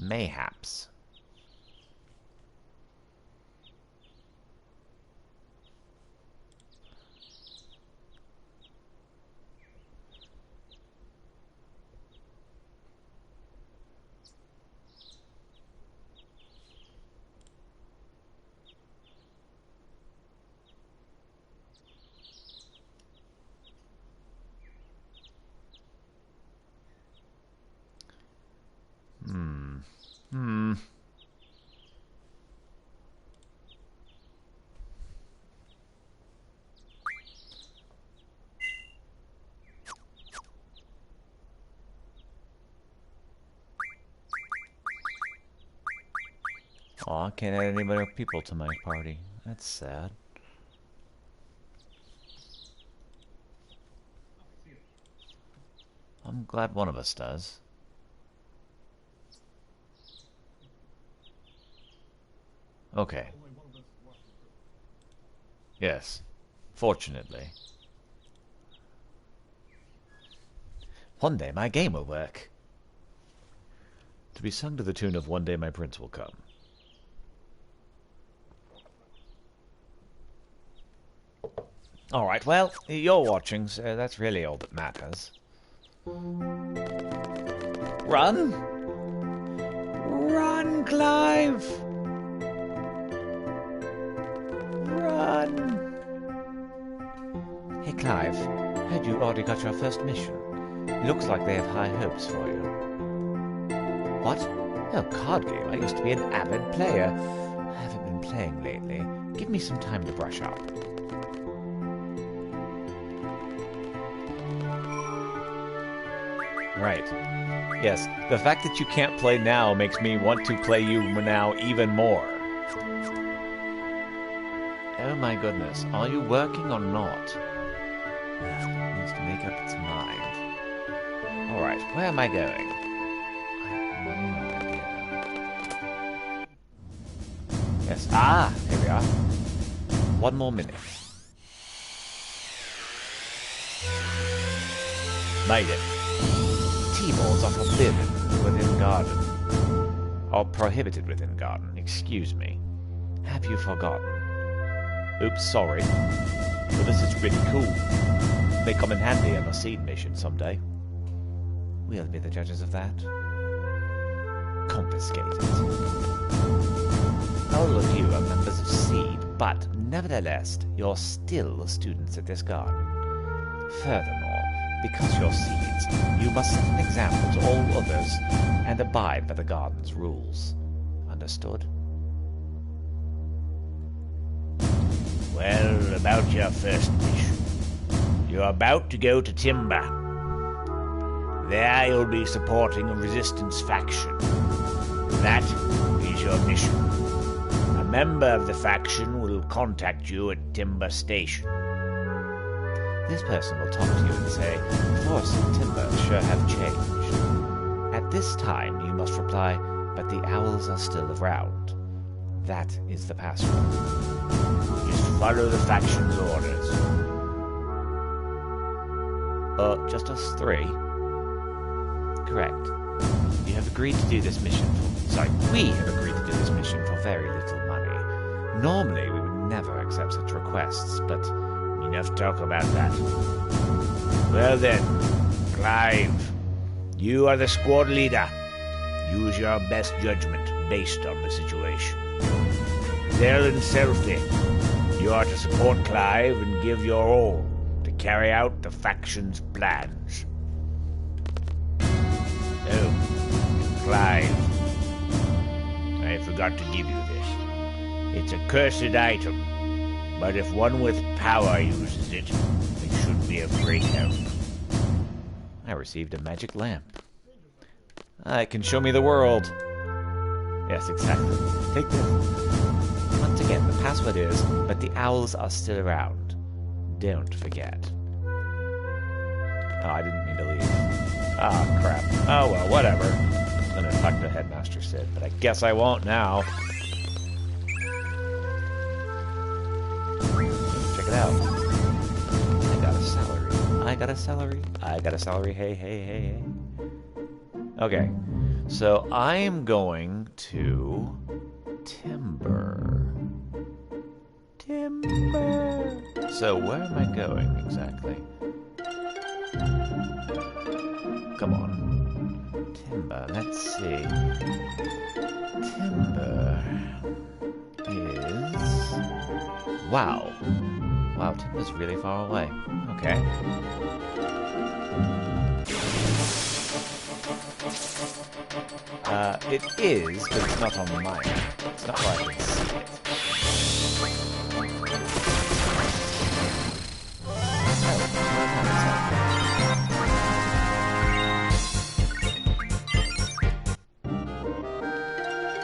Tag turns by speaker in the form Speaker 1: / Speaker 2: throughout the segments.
Speaker 1: Mayhaps. Aw, I can't add any more people to my party. That's sad. I'm glad one of us does. Okay. Yes. Fortunately. One day my game will work. To be sung to the tune of One Day My Prince Will Come. Alright, well, you're watching, so that's really all that matters. Run! Run, Clive! Run! Hey, Clive, heard you already got your first mission. It looks like they have high hopes for you. What? Oh, card game. I used to be an avid player. I haven't been playing lately. Give me some time to brush up. Right. Yes, the fact that you can't play now makes me want to play you now even more. Oh my goodness, are you working or not? It needs to make up its mind. Alright, where am I going? I have no idea. Yes, here we are. One more minute. Made it. T-balls are forbidden within garden. Or prohibited within garden, excuse me. Have you forgotten? Oops, sorry. But this is pretty cool. May come in handy on a seed mission someday. We'll be the judges of that. Confiscated. All of you are members of Seed, but nevertheless, you're still students at this garden. Furthermore, because you're Seeds, you must set an example to all others and abide by the garden's rules. Understood? Well, about your first mission. You're about to go to Timber. There you'll be supporting a resistance faction. That is your mission. A member of the faction will contact you at Timber Station. This person will talk to you and say, Force and Timber sure have changed. At this time you must reply, but the owls are still around. That is the password. Just follow the faction's orders. Just us three? Correct. You have agreed to do this mission we have agreed to do this mission for very little money. Normally, we would never accept such requests, but enough talk about that. Well then, Clive, you are the squad leader. Use your best judgment based on the situation. Zell and Selfie, you are to support Clive and give your all to carry out the faction's plans. Oh, Clive, I forgot to give you this. It's a cursed item, but if one with power uses it, it should be of great help. I received a magic lamp. It can show me the world. Yes, exactly. Take this. Once again, the password is, but the owls are still around. Don't forget. Oh, I didn't mean to leave. Ah, crap. Oh, well, whatever. I'm gonna talk to Headmaster Sid, but I guess I won't now. Check it out. I got a salary. I got a salary. I got a salary. Hey, hey, hey, hey. Okay. So I am going to timber. Timber. So where am I going exactly? Come on. Timber, let's see. Timber is... Wow. Wow, Timber's really far away. Okay. It is, but it's not on mine. It's not where I can see it.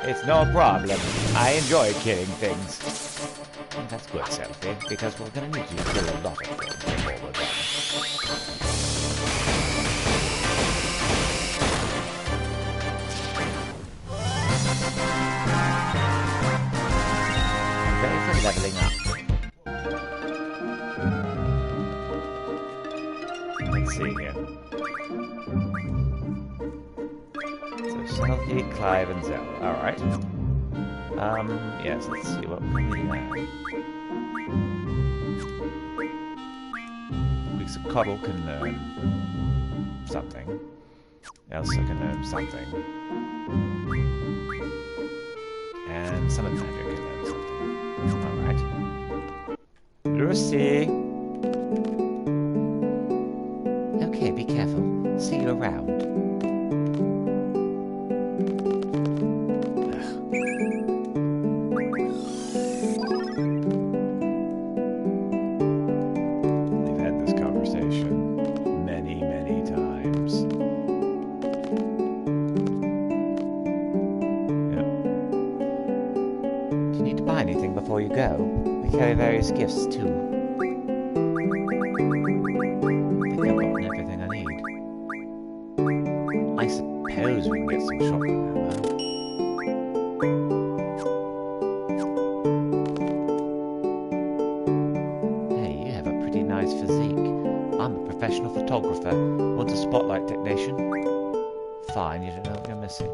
Speaker 1: It's no problem. I enjoy killing things. And that's good, Selfie, because we're going to need you to kill a lot of things before we're done. I'm ready for leveling up. Let's see here. Selfie, Clive, and Zell. Alright. Yes, let's see what we need now. Weeks of Coddle can learn something. Elsa can learn something. And Summon Magic can learn something. Alright. Lucy! Okay, be careful. See you around. Before you go, we carry various gifts too. I think I've gotten everything I need. I suppose we can get some chocolate now, though. Hey, you have a pretty nice physique. I'm a professional photographer. Want a spotlight technician? Fine, you don't know what you're missing.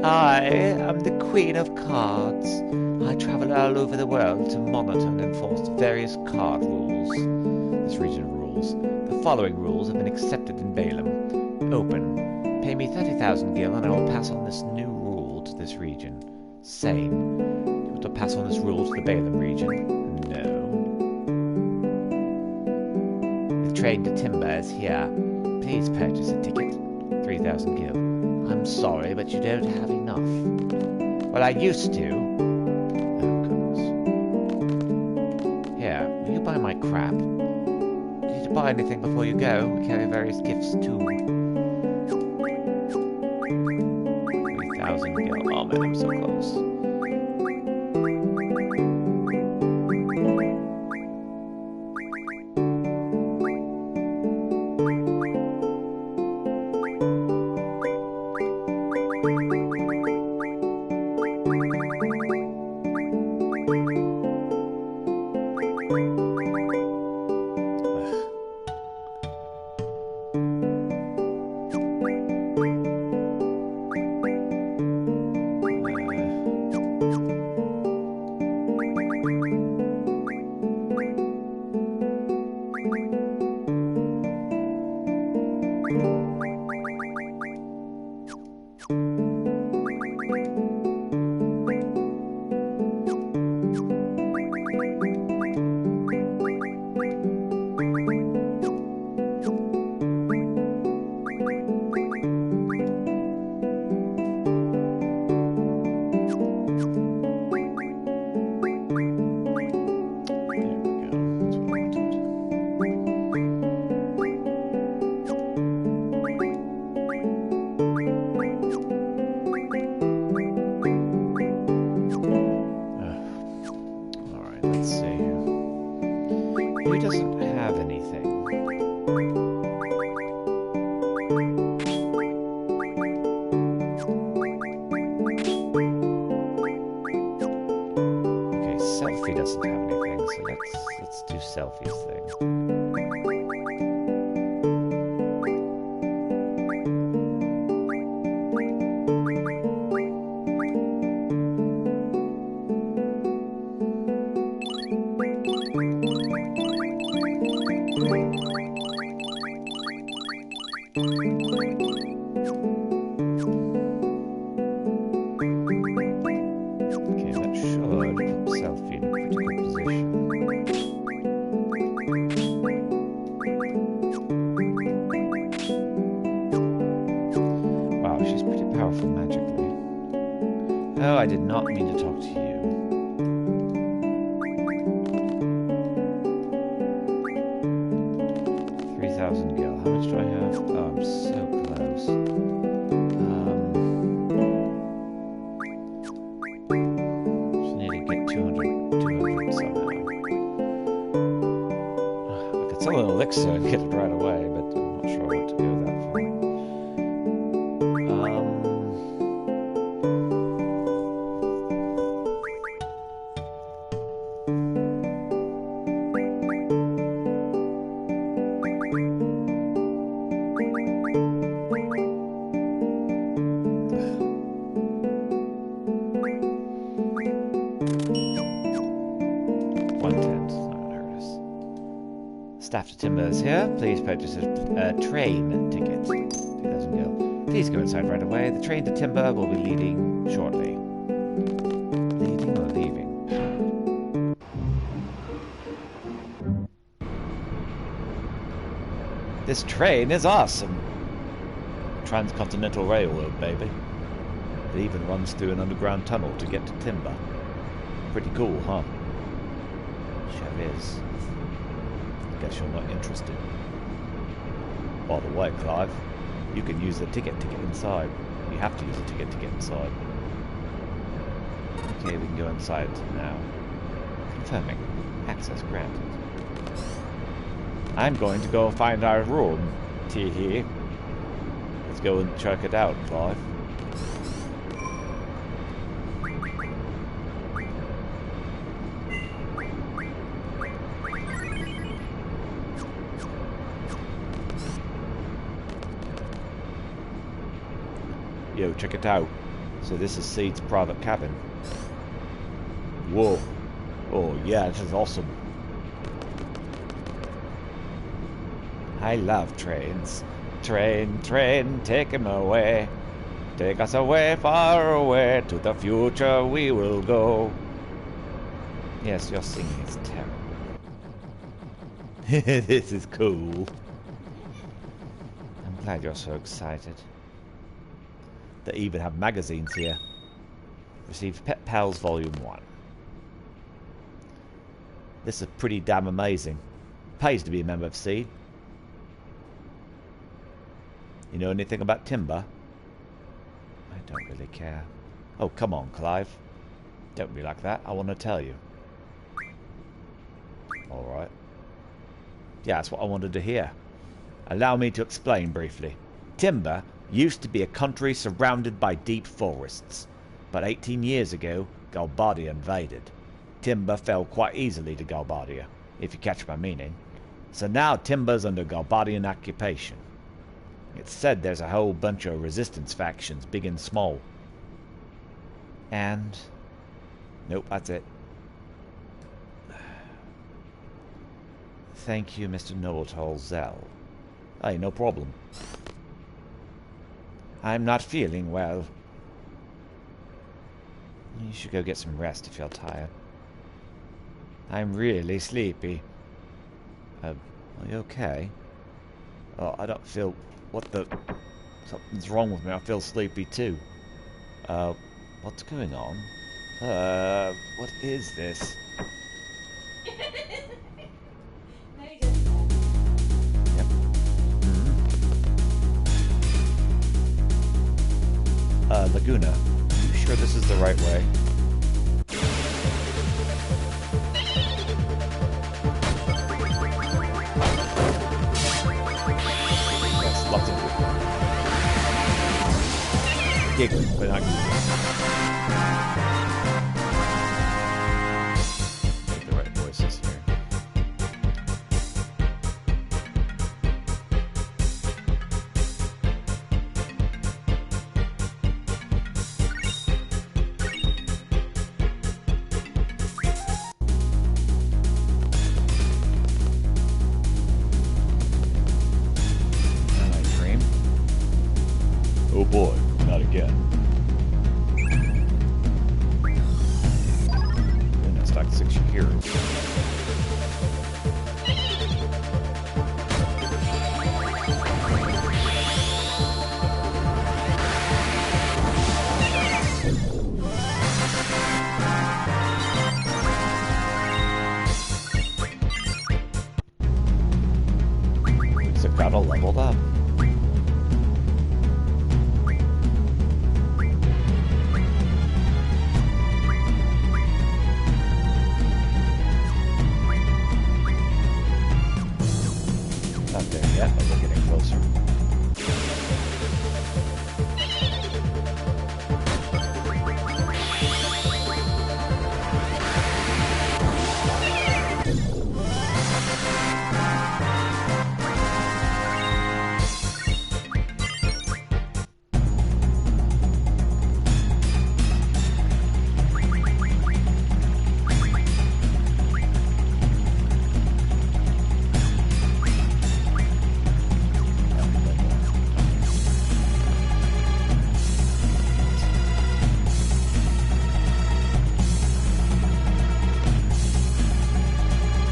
Speaker 1: I am the Queen of Cards. I travel all over the world to monitor and enforce various card rules. This region of rules. The following rules have been accepted in Balaam. Open. Pay me 30,000 gil and I will pass on this new rule to this region. Same. You want to pass on this rule to the Balaam region? No. The train to Timber is here. Please purchase a ticket. 3,000 gil. I'm sorry, but you don't have enough. Well, I used to. Oh, goodness. Here, will you buy my crap? Do you need to buy anything before you go? We carry various gifts, too. 3,000 gil. Oh, man, I'm so close. He doesn't have anything. Okay, Selfie doesn't have anything, so let's do Selfie's thing.
Speaker 2: Okay, that should put Selfie in a pretty good position. Wow, she's pretty powerful magically. Oh, I did not mean to talk to you. 3,000 gil. How much do I have? Oh, I'm so close. Just need to get 200 somehow. I could sell an elixir and get it right away, but I'm not sure what to go that far. Staff to Timber is here. Please purchase a train ticket. 2,000 gil. Please go inside right away. The train to Timber will be leaving shortly. Leaving or leaving? This train is awesome. Transcontinental Railroad, baby. It even runs through an underground tunnel to get to Timber. Pretty cool, huh? Sure is. Guess you're not interested. By the way, Clive, you can use the ticket to get inside. You have to use the ticket to get inside. Okay, we can go inside now. Confirming. Access granted. I'm going to go find our room. Tee-hee. Let's go and check it out, Clive. Yo, check it out. So this is Seed's private cabin. Whoa. Oh, yeah, this is awesome. I love trains. Train, train, take him away. Take us away, far away. To the future we will go. Yes, your singing is terrible. This is cool. I'm glad you're so excited. They even have magazines here. Received Pet Pals Volume 1. This is pretty damn amazing. Pays to be a member of Seed. You know anything about Timber? I don't really care. Oh, come on, Clive. Don't be like that. I want to tell you. Alright. Yeah, that's what I wanted to hear. Allow me to explain briefly. Timber used to be a country surrounded by deep forests, but 18 years ago, Galbadia invaded. Timber fell quite easily to Galbadia, if you catch my meaning. So now Timber's under Galbadian occupation. It's said there's a whole bunch of resistance factions, big and small. And... nope, that's it. Thank you, Mr. Noelrun Zell. Hey, no problem. I'm not feeling well. You should go get some rest if you're tired. I'm really sleepy. Are you okay? Oh, I don't feel... what the... something's wrong with me. I feel sleepy too. What's going on? What is this? Laguna, are you sure this is the right way? Yes, lots of people. Giggling, but not giggling. Make the right voices here.
Speaker 3: Oh boy, not again.
Speaker 2: And that's like 6 years. Got all leveled up. Not there yet, but we're getting closer.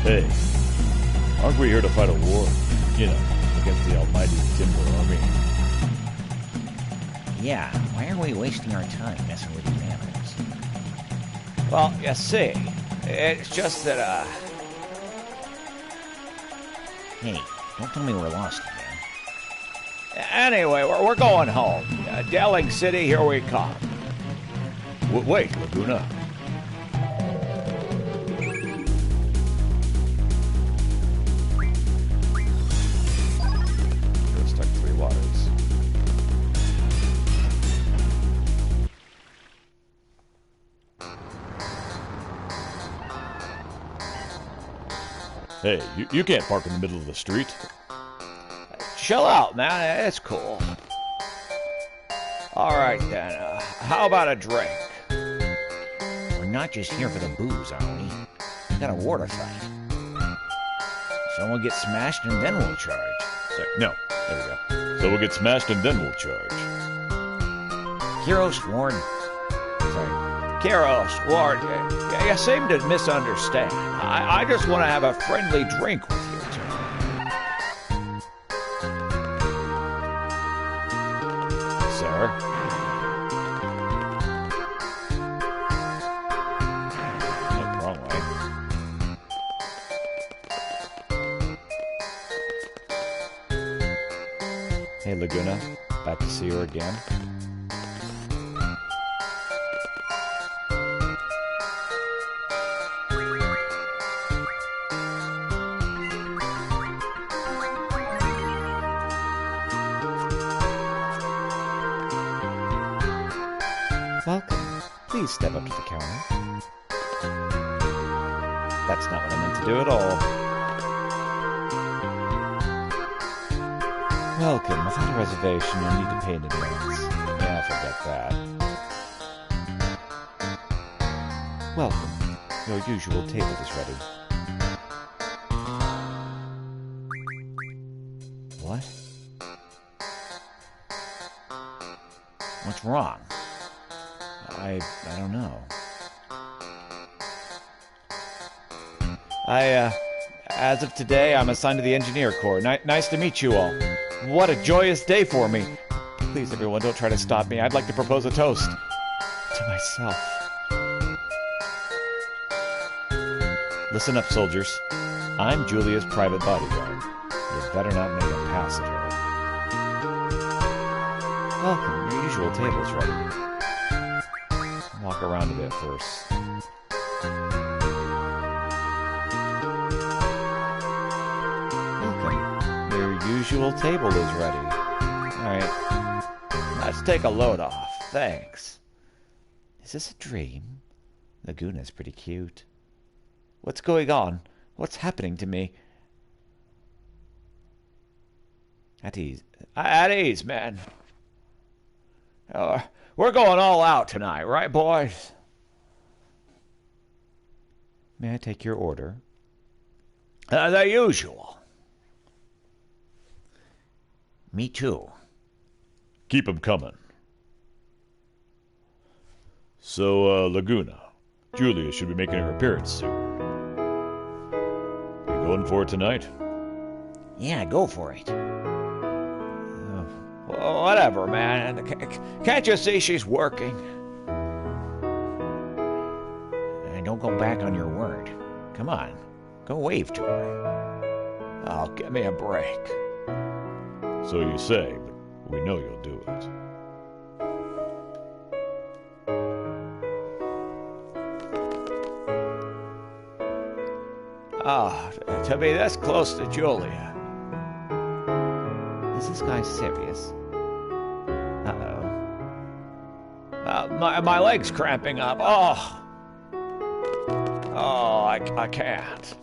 Speaker 3: Hey, aren't we here to fight a war? You know, against the almighty Timber Army.
Speaker 1: Yeah, why are we wasting our time messing with these animals?
Speaker 2: Well, you see, it's just that,
Speaker 1: Hey, don't tell me we're lost again.
Speaker 2: Anyway, we're going home. Delling City, here we come.
Speaker 3: Wait, Laguna.
Speaker 2: Stuck 3 waters.
Speaker 3: Hey, you can't park in the middle of the street.
Speaker 2: Chill out, man. It's cool. All right, then. How about a drink?
Speaker 1: We're not just here for the booze, are we? We got a war to fight. Someone gets smashed and then we'll charge.
Speaker 3: No, there we go. So we'll get smashed and then we'll charge.
Speaker 1: Kiros, Ward.
Speaker 2: Sorry. Kiros, Ward, you seem to misunderstand. I just want to have a friendly drink with you two. Sir? No, wrong way. Hey, Laguna. Back to see you again. Welcome. Please step up to the counter. That's not what I meant to do at all. Welcome. Without a reservation, you'll need to pay in advance. Yeah, forget that. Welcome. Your usual table is ready. What?
Speaker 1: What's wrong?
Speaker 2: I don't know. As of today, I'm assigned to the Engineer Corps. Nice to meet you all. What a joyous day for me. Please, everyone, don't try to stop me. I'd like to propose a toast. To myself. Listen up, soldiers. I'm Julia's private bodyguard. You better not make a pass at her. Welcome. Your usual table's ready. Walk around a bit first. Welcome. Your usual table is ready. Alright. Let's take a load off. Thanks. Is this a dream? Laguna's pretty cute. What's going on? What's happening to me? At ease. At ease, man. We're going all out tonight, right, boys? May I take your order? The usual.
Speaker 1: Me too.
Speaker 3: Keep 'em coming. So, Laguna, Julia should be making her appearance soon. You going for it tonight?
Speaker 1: Yeah, go for it.
Speaker 2: Whatever, man. Can't you see she's working?
Speaker 1: Don't go back on your word. Come on, go wave to her.
Speaker 2: Oh, give me a break.
Speaker 3: So you say, but we know you'll do it.
Speaker 2: Oh, to be this close to Julia.
Speaker 1: Is this guy serious? Uh-oh.
Speaker 2: My leg's cramping up. Oh, I can't.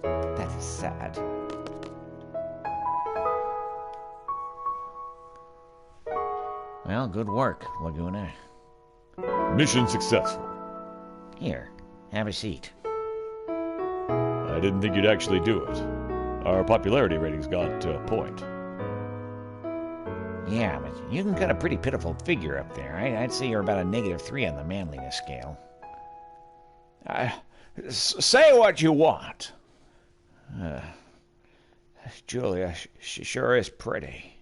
Speaker 1: That is sad. Well, good work, Laguna.
Speaker 3: Mission successful.
Speaker 1: Here, have a seat.
Speaker 3: I didn't think you'd actually do it. Our popularity rating's got to a point.
Speaker 1: Yeah, but you can cut a pretty pitiful figure up there. I'd say you're about a -3 on the manliness scale.
Speaker 2: Say what you want. Julia, she sure is pretty.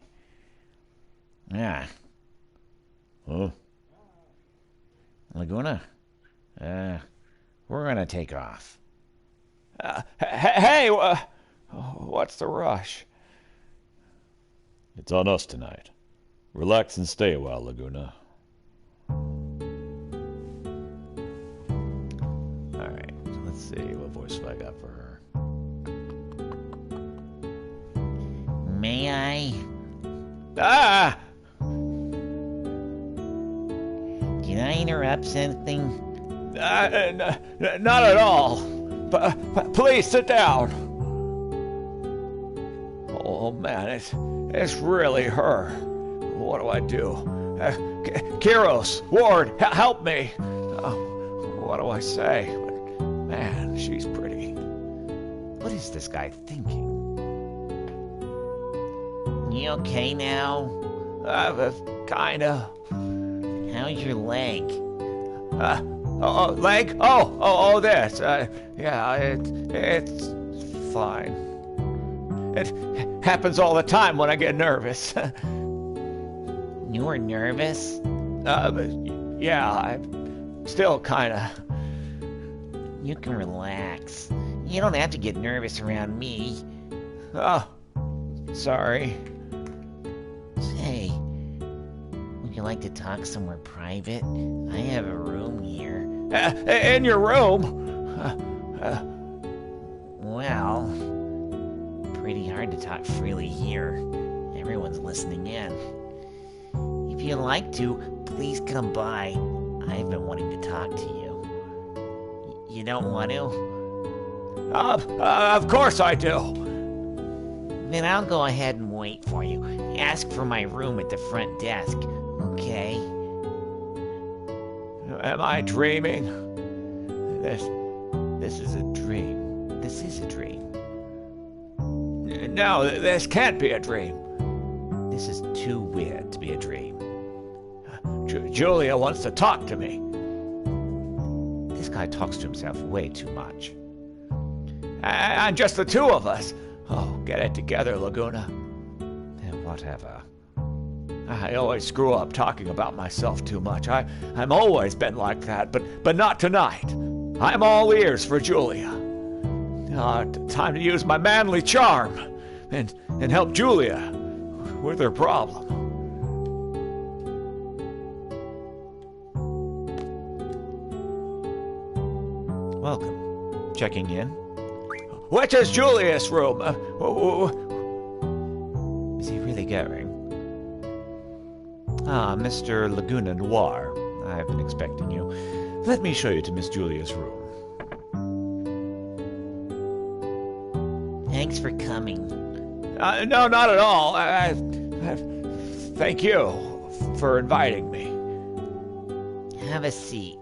Speaker 1: Yeah.
Speaker 3: Huh?
Speaker 1: Laguna? We're gonna take off.
Speaker 2: Hey, what's the rush?
Speaker 3: It's on us tonight. Relax and stay a while, Laguna.
Speaker 1: Alright, so let's see what voice I got for her. May I?
Speaker 2: Ah!
Speaker 1: Did I interrupt something?
Speaker 2: Not at all. Please sit down. Oh man, it's really her. What do I do? Kiros, Ward, help me. What do I say? But man, she's pretty.
Speaker 1: What is this guy thinking? You okay now?
Speaker 2: Kinda.
Speaker 1: How's your leg?
Speaker 2: Leg? Oh, this. Yeah, it's fine. It happens all the time when I get nervous.
Speaker 1: You were nervous?
Speaker 2: Yeah, I'm still kinda.
Speaker 1: You can relax. You don't have to get nervous around me.
Speaker 2: Oh, sorry.
Speaker 1: Say, would you like to talk somewhere private? I have a room here.
Speaker 2: In your room?
Speaker 1: Well, pretty hard to talk freely here. Everyone's listening in. If you'd like to, please come by. I've been wanting to talk to you. You don't want to?
Speaker 2: Of course I do.
Speaker 1: Then I'll go ahead and wait for you. Ask for my room at the front desk, okay?
Speaker 2: Am I dreaming?
Speaker 1: This is a dream. This is a dream.
Speaker 2: No, this can't be a dream.
Speaker 1: This is too weird to be a dream.
Speaker 2: Julia wants to talk to me.
Speaker 1: This guy talks to himself way too much.
Speaker 2: And just the two of us. Oh, get it together, Laguna.
Speaker 1: Whatever.
Speaker 2: I always screw up talking about myself too much. I'm always been like that, but not tonight. I'm all ears for Julia. Time to use my manly charm and help Julia with her problem.
Speaker 1: Welcome. Checking in.
Speaker 2: Which is Julia's room?
Speaker 1: Is he really going? Ah, Mr. Laguna Noir. I've been expecting you. Let me show you to Miss Julia's room. Thanks for coming.
Speaker 2: No, not at all. Thank you for inviting me.
Speaker 1: Have a seat.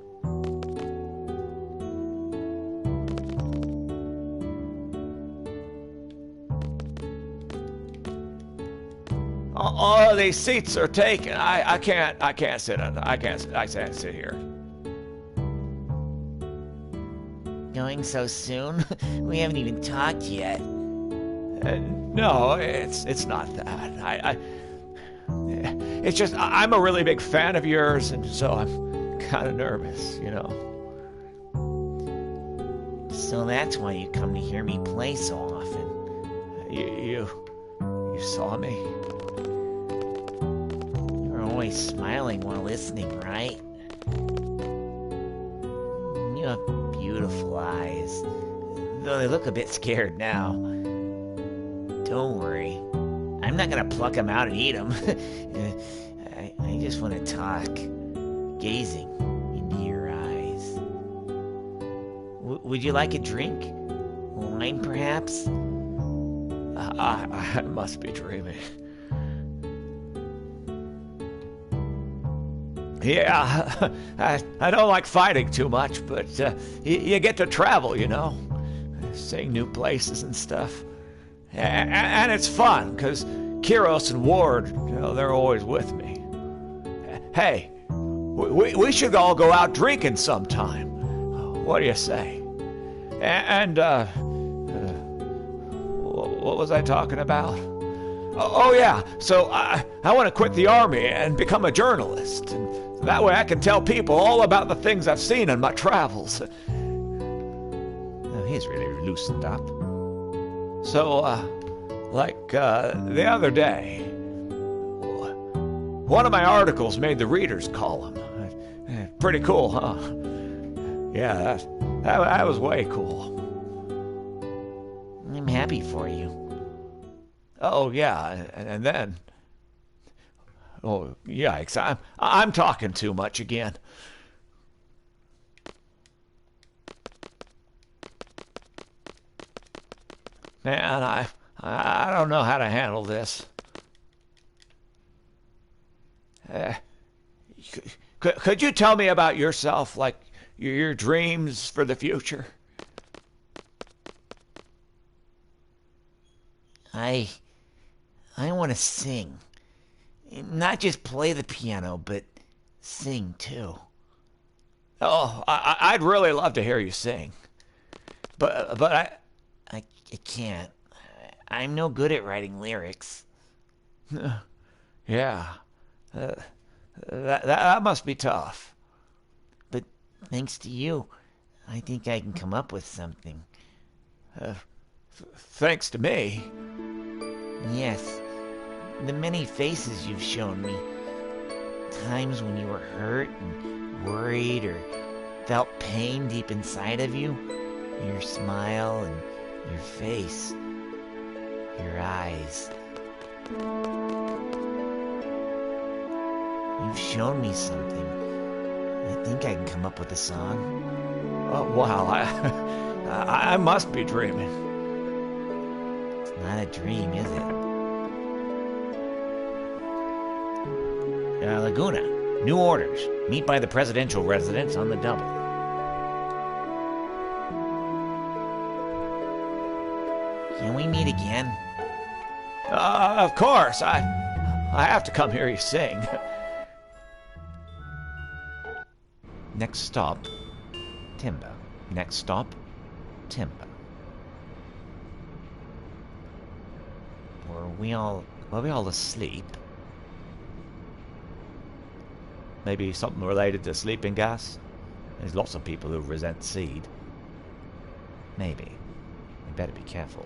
Speaker 2: All these seats are taken. I can't sit here.
Speaker 4: Going so soon? We haven't even talked yet.
Speaker 2: No, it's not that. It's just I'm a really big fan of yours, and so I'm kind of nervous, you know.
Speaker 4: So that's why you come to hear me play so often.
Speaker 2: You saw me?
Speaker 4: You're always smiling while listening, right? You have beautiful eyes, though they look a bit scared now. Don't worry, I'm not gonna pluck them out and eat them. I just want to talk, gazing into your eyes. Would you like a drink? Wine, perhaps?
Speaker 2: I must be dreaming. Yeah, I don't like fighting too much, but you get to travel, you know, seeing new places and stuff. And it's fun, because Kiros and Ward, you know, they're always with me. Hey, we should all go out drinking sometime. What do you say? And what was I talking about? Oh yeah, so I want to quit the army and become a journalist. And that way I can tell people all about the things I've seen in my travels.
Speaker 4: Oh, he's really loosened up.
Speaker 2: So, the other day, one of my articles made the readers column. Pretty cool, huh? Yeah, that was way cool.
Speaker 4: I'm happy for you.
Speaker 2: Oh, yeah, and then... Oh, yikes, I'm talking too much again. Man, I don't know how to handle this. Could you tell me about yourself, like your dreams for the future?
Speaker 4: I want to sing. Not just play the piano, but sing too.
Speaker 2: Oh, I'd really love to hear you sing. But
Speaker 4: I can't. I'm no good at writing lyrics.
Speaker 2: Yeah. That must be tough.
Speaker 4: But thanks to you, I think I can come up with something.
Speaker 2: Thanks to me?
Speaker 4: Yes. The many faces you've shown me. Times when you were hurt and worried or felt pain deep inside of you. Your smile and your face. Your eyes. You've shown me something. I think I can come up with a song.
Speaker 2: Oh, wow, I must be dreaming.
Speaker 4: It's not a dream, is it? Laguna. New orders. Meet by the presidential residence on the double. Can we meet again?
Speaker 2: Of course. I have to come hear you sing.
Speaker 4: Next stop, Timber. Next stop, Timber. Were we all asleep?
Speaker 2: Maybe something related to sleeping gas? There's lots of people who resent seed.
Speaker 4: Maybe. We better be careful.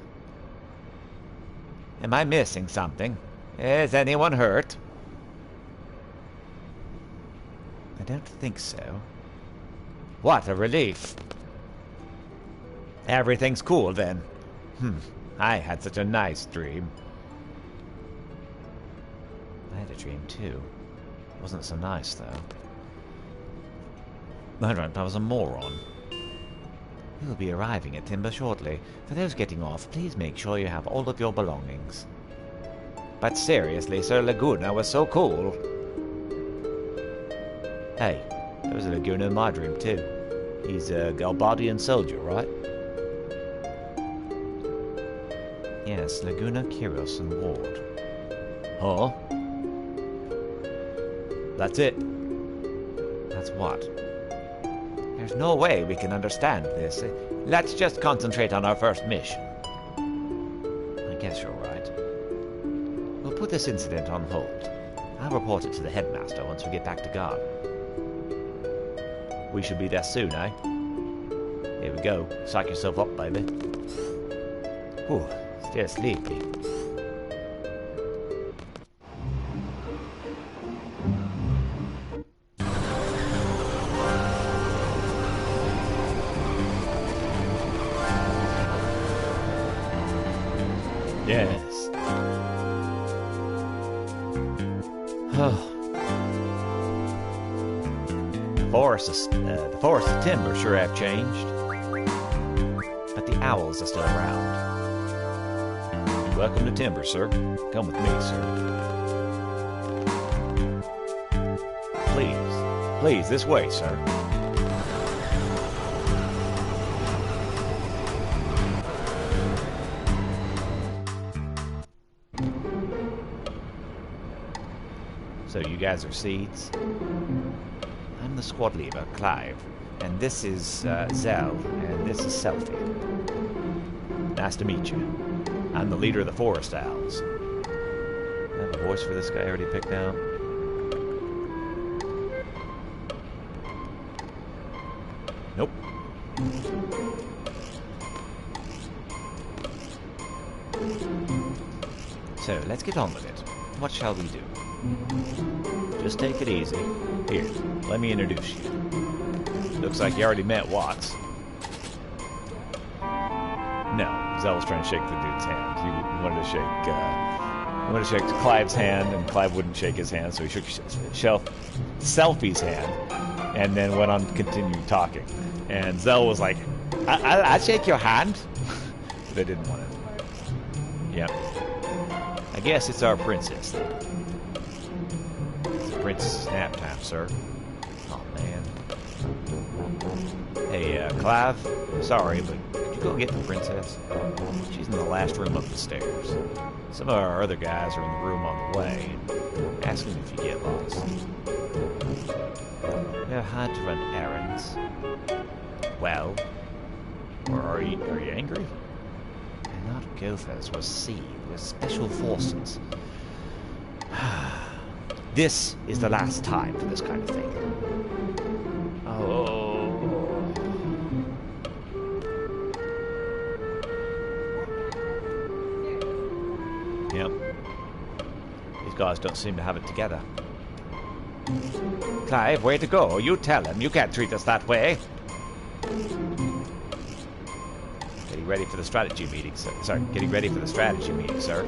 Speaker 2: Am I missing something? Is anyone hurt?
Speaker 4: I don't think so.
Speaker 2: What a relief. Everything's cool then. I had such a nice dream.
Speaker 4: I had a dream too. It wasn't so nice though.
Speaker 2: I was a moron.
Speaker 4: We'll be arriving at Timber shortly. For those getting off, please make sure you have all of your belongings.
Speaker 2: But seriously, Sir Laguna was so cool. Hey, there was a Laguna in my dream too. He's a Galbadian soldier, right?
Speaker 4: Yes, Laguna, Kiros, and Ward.
Speaker 2: Huh? That's it. That's what? There's no way we can understand this. Let's just concentrate on our first mission. I guess you're right. We'll put this incident on hold. I'll report it to the headmaster once we get back to garden. We should be there soon, eh? Here we go. Psych yourself up, baby. Whew, still sleepy. Yes. The forest of timber sure have changed, but the owls are still around. Welcome to Timber, sir. Come with me, sir. Please, this way, sir. So you guys are seeds? I'm the squad leader, Clive, and this is Zell, and this is Selfie. Nice to meet you. I'm the leader of the Forest Owls. I have a voice for this guy already picked out. Nope. So, let's get on with it. What shall we do? Just take it easy. Here, let me introduce you. Looks like you already met Watts. No, Zell was trying to shake the dude's hand. He wanted to shake Clive's hand, and Clive wouldn't shake his hand, so he shook Selfie's hand, and then went on to continue talking. And Zell was like, I'll shake your hand. But they didn't want it. Yep. I guess it's our princess then. Princess nap time, sir. Oh, man. Hey, Clive, sorry, but could you go get the princess? She's in the last room up the stairs. Some of our other guys are in the room on the way. Ask them if you get lost. They're hard to run errands. Well, or are you angry? They're not gophers, we're seed. We're special forces. This is the last time for this kind of thing. Oh. Yep. These guys don't seem to have it together. Clive, way to go. You tell him. You can't treat us that way. Getting ready for the strategy meeting, sir. Sorry, getting ready for the strategy meeting, sir.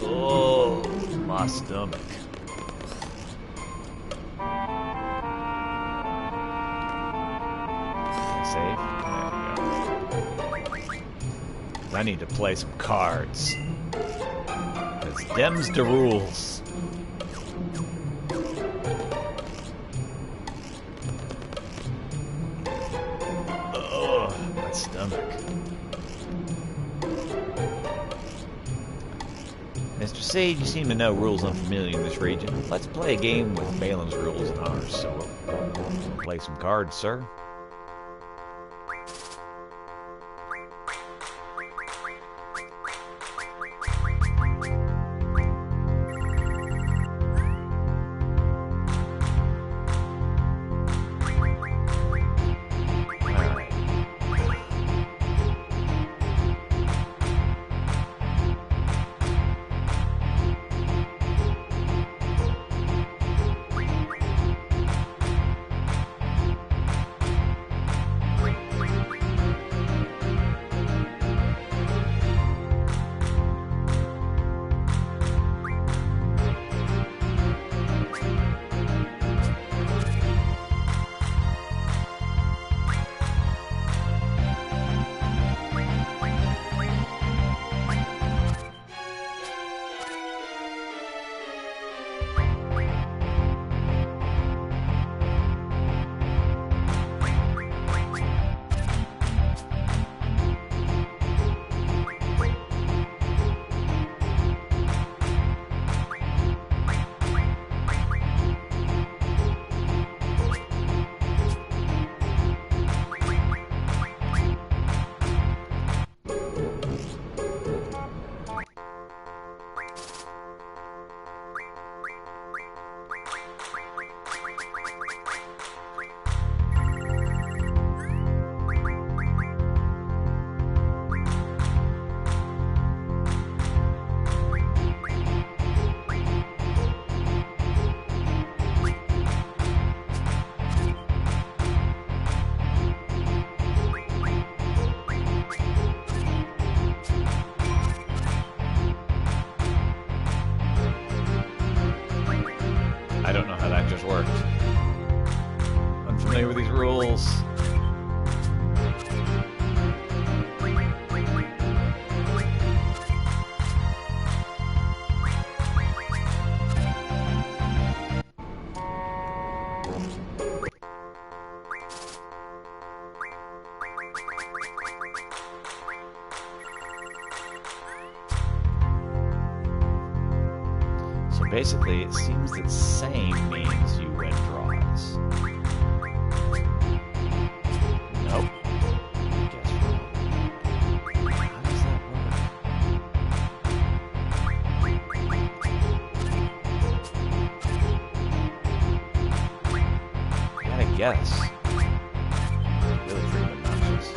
Speaker 2: Oh. My stomach. Save. There we go. I need to play some cards. Cause them's the rules. Oh, my stomach. Mr. Seed, you seem to know rules unfamiliar in this region. Let's play a game with Balin's rules and ours, so we'll play some cards, sir. So basically, it seems that same means you win draws. Nope. Guess wrong. How does that work? Gotta guess. Really freaking obnoxious.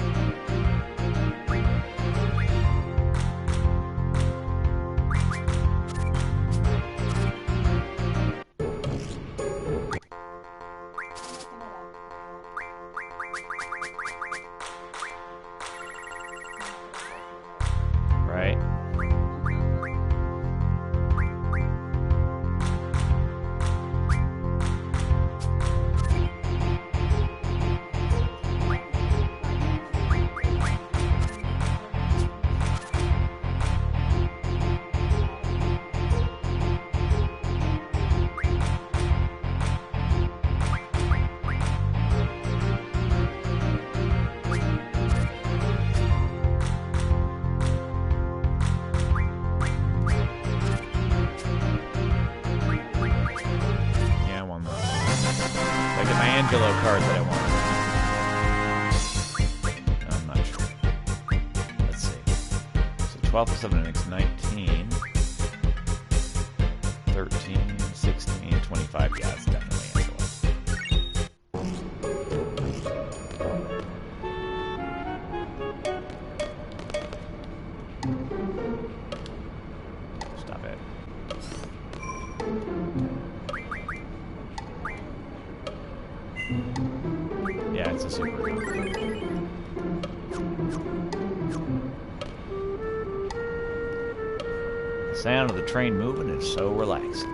Speaker 2: Right? Yeah, I won that. Did I get my Angelo card that I wanted? No, I'm not sure. Let's see. So 12 plus 7 makes 19. 13, 16, 25. Yeah, it's definitely Angelo. Stop it. Yeah, it's a super. The sound of the train moving is so relaxing.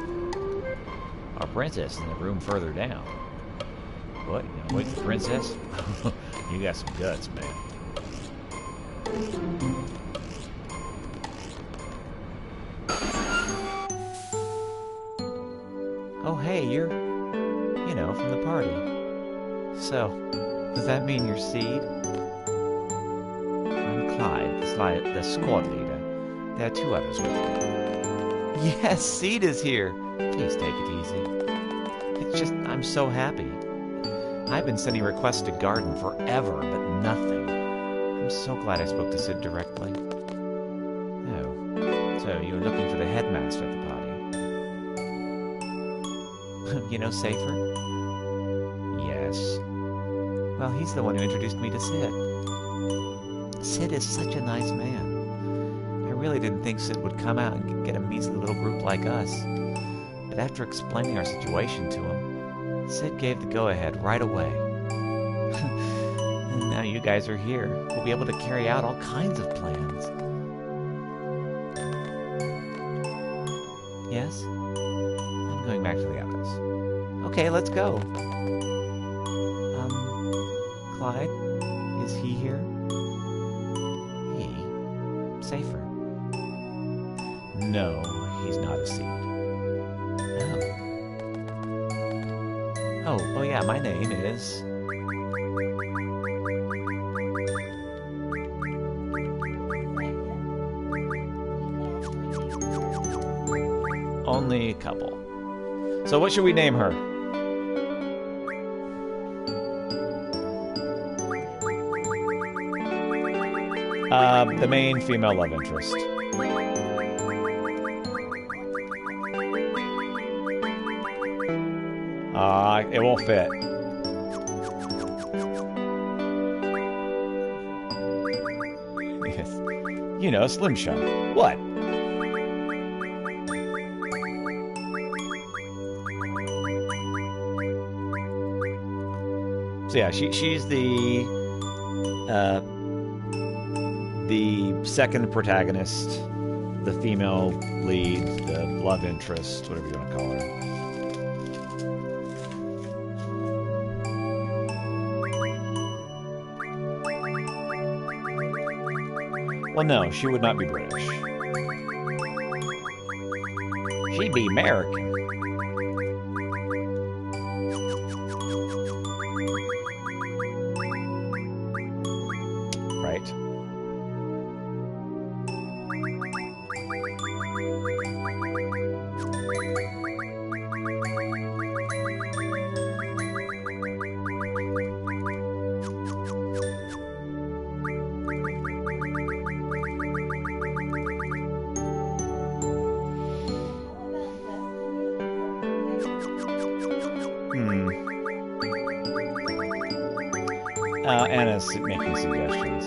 Speaker 2: Our princess in the room further down. What? You gonna wake the princess? You got some guts, man. Oh, hey, you're, from the party. So, does that mean you're Seed? I'm Clyde, the squad leader. There are 2 others with me. Yes, Seed is here. Please take it easy. It's just, I'm so happy. I've been sending requests to Garden forever, but nothing. I'm so glad I spoke to Sid directly. Oh, so you were looking for the headmaster at the party? You know Safer? Yes. Well, he's the one who introduced me to Sid. Sid is such a nice man. I really didn't think Sid would come out and get a measly little group like us. But after explaining our situation to him, Sid gave the go-ahead right away. And now you guys are here. We'll be able to carry out all kinds of plans. Yes? I'm going back to the others. Okay, let's go. Clyde? Is he here? He? Safer? No, he's not a Seed. Oh, yeah, my name is... Only a couple. So what should we name her? The main female love interest. It won't fit. Yes. Slim Shot. What? So yeah, she's the second protagonist, the female lead, the love interest, whatever you want to call her. Well, no, she would not be British. She'd be American. Right. Anna's making suggestions.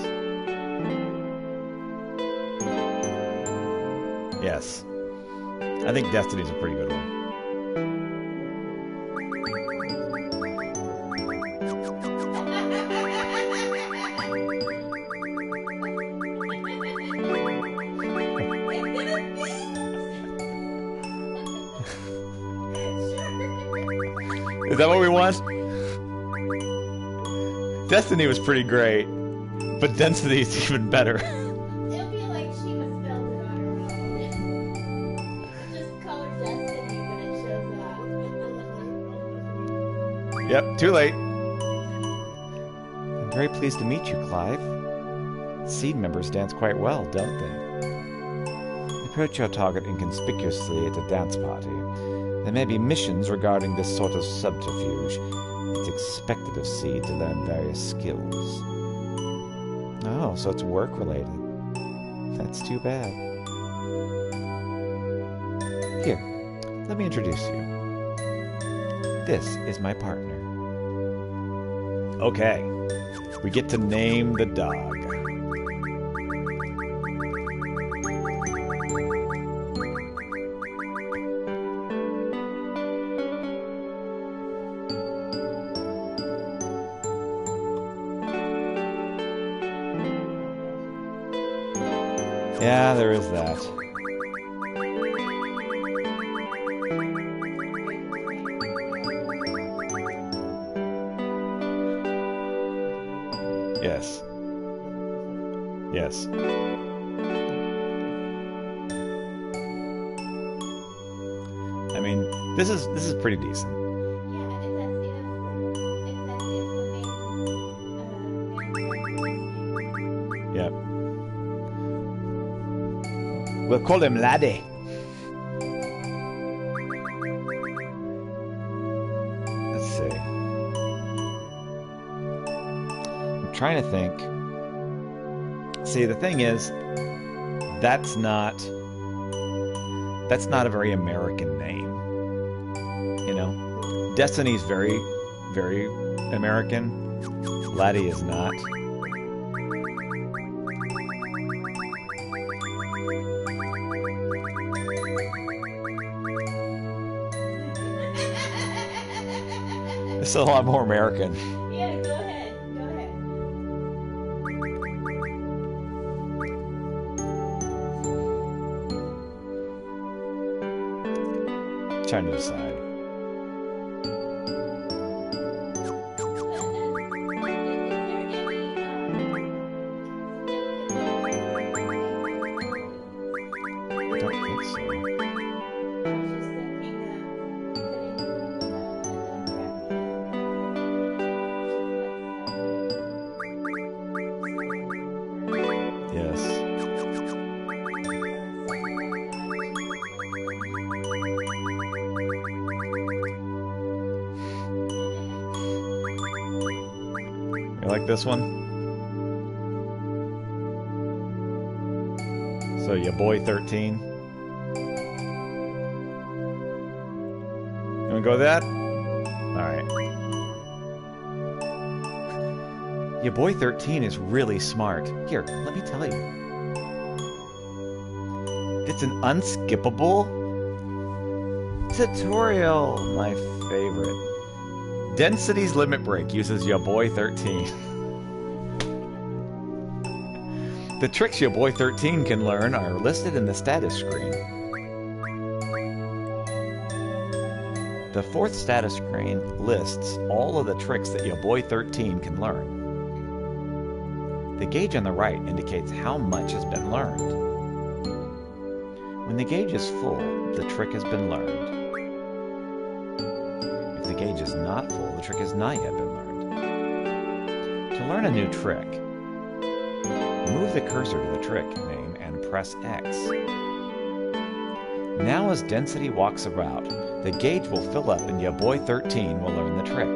Speaker 2: Yes. I think Destiny's a pretty good one. Is that what we want? Destiny was pretty great, but Density is even better.
Speaker 5: It'll be like she was spelled it on her own. Just call her Destiny when it shows up.
Speaker 2: Yep, too late. I'm very pleased to meet you, Clive. Seed members dance quite well, don't they? Approach your target inconspicuously at a dance party. There may be missions regarding this sort of subterfuge. It's expected of Seed to learn various skills. Oh, so it's work-related. That's too bad. Here, let me introduce you. This is my partner. Okay, we get to name the dog. Yeah, there is that. Yes. Yes. I mean, this is pretty decent. Yep. We'll call him Laddie. Let's see. I'm trying to think. See, the thing is, that's not a very American name. You know? Destiny's very, very American. Laddie is not. It's a lot more American.
Speaker 5: Yeah, go ahead. Go ahead.
Speaker 2: Trying to decide. Don't think so. Yes. You like this one? So your boy 13. You wanna go with that? Alright. Your boy 13 is really smart. Here, let me tell you. It's an unskippable tutorial. My favorite. Density's limit break uses your boy 13. The tricks your boy 13 can learn are listed in the status screen. The fourth status screen lists all of the tricks that your boy 13 can learn. The gauge on the right indicates how much has been learned. When the gauge is full, the trick has been learned. If the gauge is not full, the trick has not yet been learned. To learn a new trick, move the cursor to the trick name and press X. Now as Density walks about, the gauge will fill up and your boy 13 will learn the trick.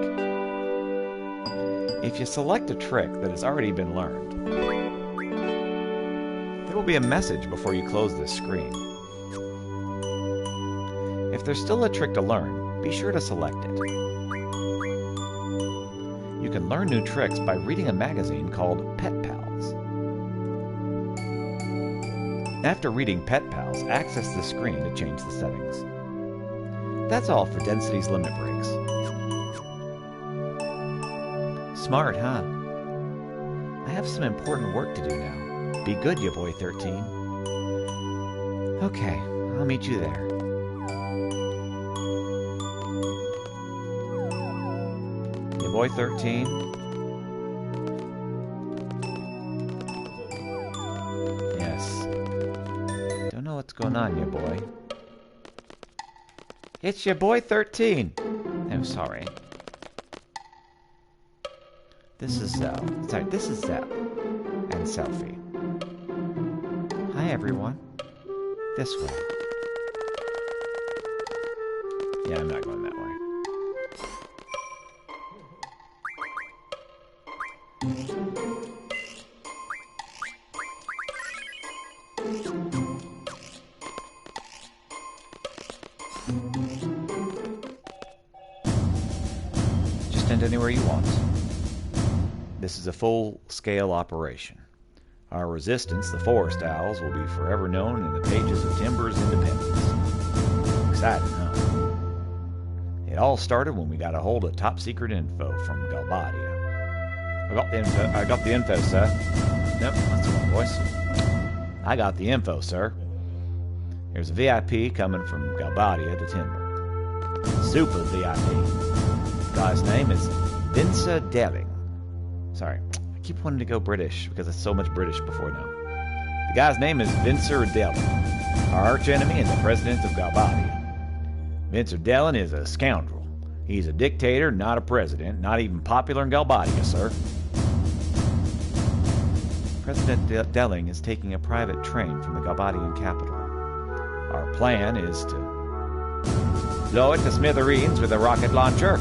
Speaker 2: If you select a trick that has already been learned, there will be a message before you close this screen. If there's still a trick to learn, be sure to select it. You can and learn new tricks by reading a magazine called Pet Pals. After reading Pet Pals, access the screen to change the settings. That's all for Density's limit breaks. Smart, huh? I have some important work to do now. Be good, you boy 13. Okay, I'll meet you there. You boy 13? Yes. Don't know what's going on, you boy. It's your boy 13. Oh, sorry. This is Zell. Sorry, this is Zell. And Selfie. Hi, everyone. This way. Yeah, I'm not going that way. Just end anywhere you want. This is a full-scale operation. Our resistance, the Forest Owls, will be forever known in the pages of Timber's independence. Exciting, huh? It all started when we got a hold of top-secret info from Galbadia. I got the info, sir. Nope, that's the wrong voice. I got the info, sir. There's a VIP coming from Galbadia to Timber. Super VIP. The guy's name is Vincent Delling. Sorry, I keep wanting to go British because it's so much British before now. The guy's name is Vincent Delling, our archenemy and the president of Galbadia. Vincent Delling is a scoundrel. He's a dictator, not a president, not even popular in Galbadia, sir. President Delling is taking a private train from the Galbadian capital. Our plan is to blow it to smithereens with a rocket launcher.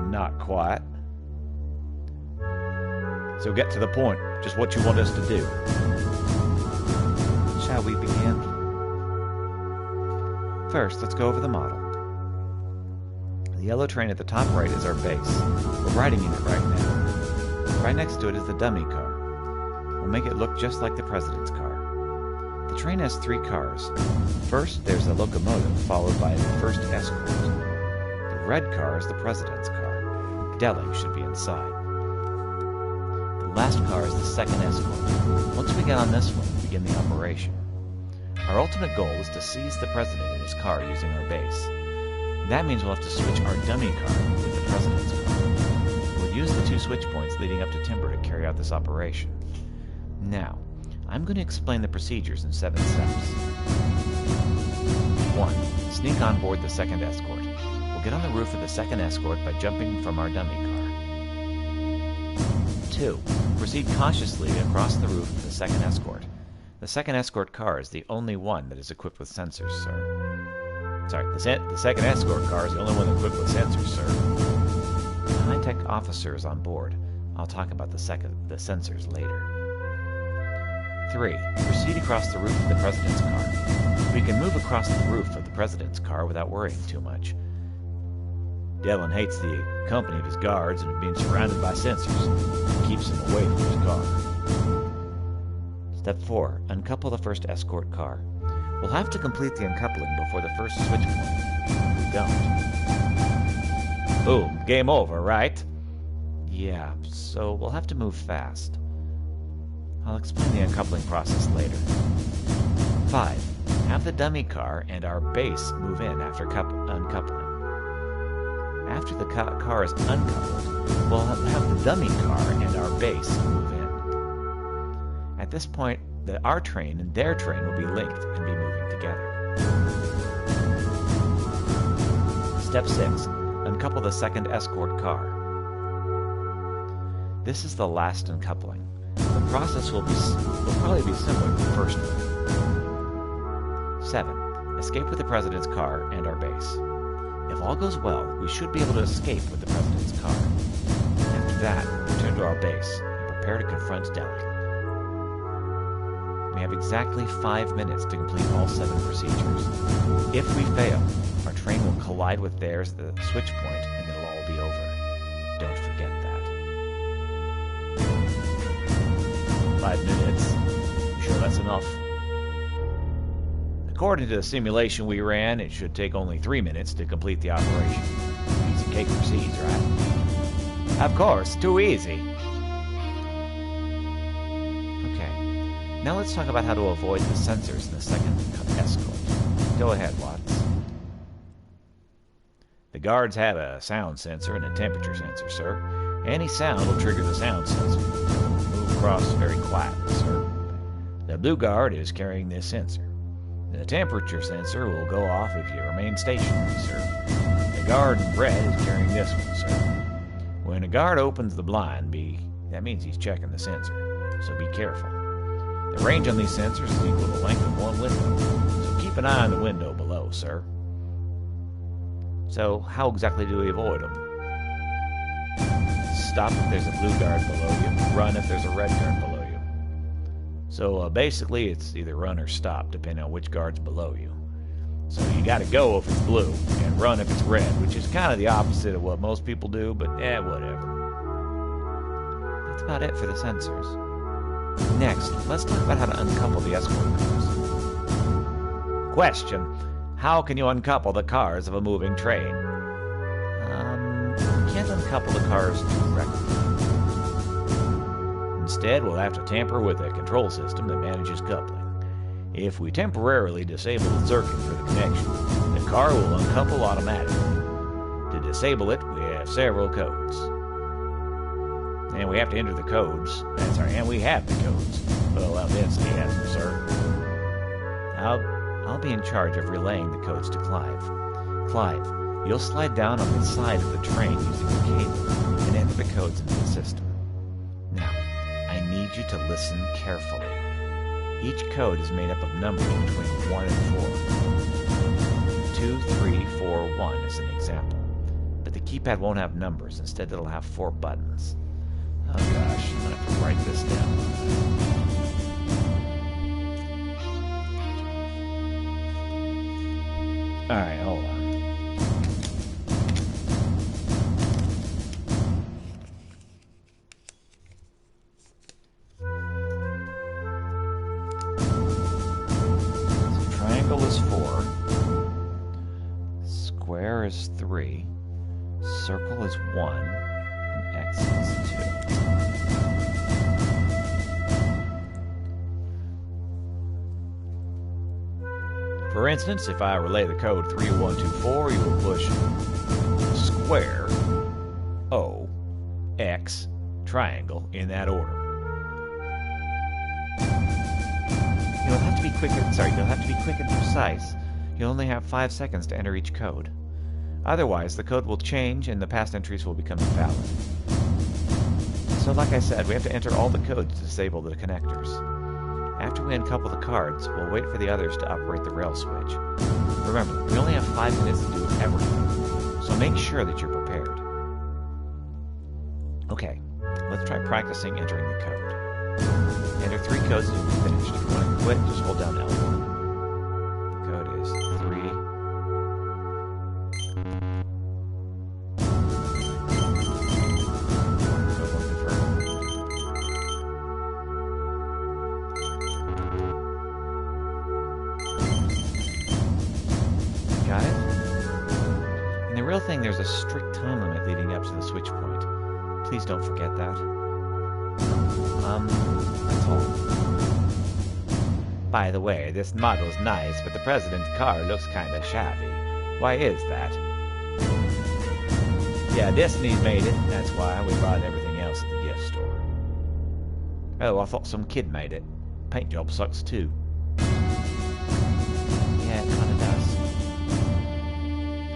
Speaker 2: Not quite. So get to the point, just what you want us to do. Shall we begin? First, let's go over the model. The yellow train at the top right is our base. We're riding in it right now. Right next to it is the dummy car. We'll make it look just like the president's car. The train has 3 cars. First, there's the locomotive, followed by the first escort. The red car is the president's car. Delling should be inside. The last car is the second escort. Once we get on this one, we begin the operation. Our ultimate goal is to seize the president in his car using our base. That means we'll have to switch our dummy car with the president's car. We'll use the 2 switch points leading up to Timber to carry out this operation. Now, I'm going to explain the procedures in 7 steps. 1. Sneak on board the second escort. We'll get on the roof of the second escort by jumping from our dummy car. 2. Proceed cautiously across the roof of the second escort. The second escort car is the only one that is equipped with sensors, sir. Sorry, the second escort car is the only one equipped with sensors, sir. The high-tech officer is on board. I'll talk about the sensors later. 3. Proceed across the roof of the president's car. We can move across the roof of the president's car without worrying too much. Delling hates the company of his guards and being surrounded by sensors. It keeps him away from his car. Step 4. Uncouple the first escort car. We'll have to complete the uncoupling before the first switch point. If we don't, boom, game over, right? Yeah, so we'll have to move fast. I'll explain the uncoupling process later. 5. Have the dummy car and our base move in after uncoupling. After the car is uncoupled, we'll have the dummy car and our base move in. At this point, our train and their train will be linked and be moving together. Step 6. Uncouple the second escort car. This is the last uncoupling. The process will probably be similar to the first one. 7. Escape with the president's car and our base. If all goes well, we should be able to escape with the president's car. After that, return to our base and prepare to confront Delling. We have exactly 5 minutes to complete all 7 procedures. If we fail, our train will collide with theirs at the switch point and it'll all be over. 5 minutes. You sure that's enough? According to the simulation we ran, it should take only 3 minutes to complete the operation. Easy cake for seeds, right? Of course, too easy. Okay, now let's talk about how to avoid the sensors in the second escort. Go ahead, Watts. The guards have a sound sensor and a temperature sensor, sir. Any sound will trigger the sound sensor. Move across very quietly, sir. The blue guard is carrying this sensor. The temperature sensor will go off if you remain stationary, sir. The guard in red is carrying this one, sir. When a guard opens the blind, that means he's checking the sensor, so be careful. The range on these sensors is equal to the length of one window, so keep an eye on the window below, sir. So, how exactly do we avoid them? Stop if there's a blue guard below you, run if there's a red guard below you. So, basically, it's either run or stop, depending on which guard's below you. So, you gotta go if it's blue, and run if it's red, which is kind of the opposite of what most people do, but whatever. That's about it for the sensors. Next, let's talk about how to uncouple the escort cars. Question: how can you uncouple the cars of a moving train? You can't uncouple the cars directly. Instead, we'll have to tamper with a control system that manages coupling. If we temporarily disable the circuit for the connection, the car will uncouple automatically. To disable it, we have several codes. And we have to enter the codes. And we have the codes. Well, density has them, sir. I'll be in charge of relaying the codes to Clive. Clive, you'll slide down on the side of the train using the cable and enter the codes into the system. Now, I need you to listen carefully. Each code is made up of numbers between 1 and 4. 2, 3, 4, 1 is an example. But the keypad won't have numbers. Instead, it'll have 4 buttons. Oh gosh, I'm going to have to write this down. Alright, hold on. So triangle is 4. Square is 3. Circle is 1. And X is 2. For instance, if I relay the code 3124, you will push square, O, X, triangle in that order. You'll have to be quick and precise. You'll only have 5 seconds to enter each code. Otherwise, the code will change and the past entries will become invalid. So like I said, we have to enter all the codes to disable the connectors. After we uncouple the cards, we'll wait for the others to operate the rail switch. Remember, we only have 5 minutes to do everything, so make sure that you're prepared. Okay, let's try practicing entering the code. Enter 3 codes and you'll be finished. If you want to quit, just hold down L1. The code is 3... Got it? In the real thing, there's a strict time limit leading up to the switch point. Please don't forget that. That's all. By the way, this model's nice, but the president's car looks kinda shabby. Why is that? Yeah, Disney's made it. That's why we bought everything else at the gift store. Oh, I thought some kid made it. Paint job sucks too. Yeah, it kinda does.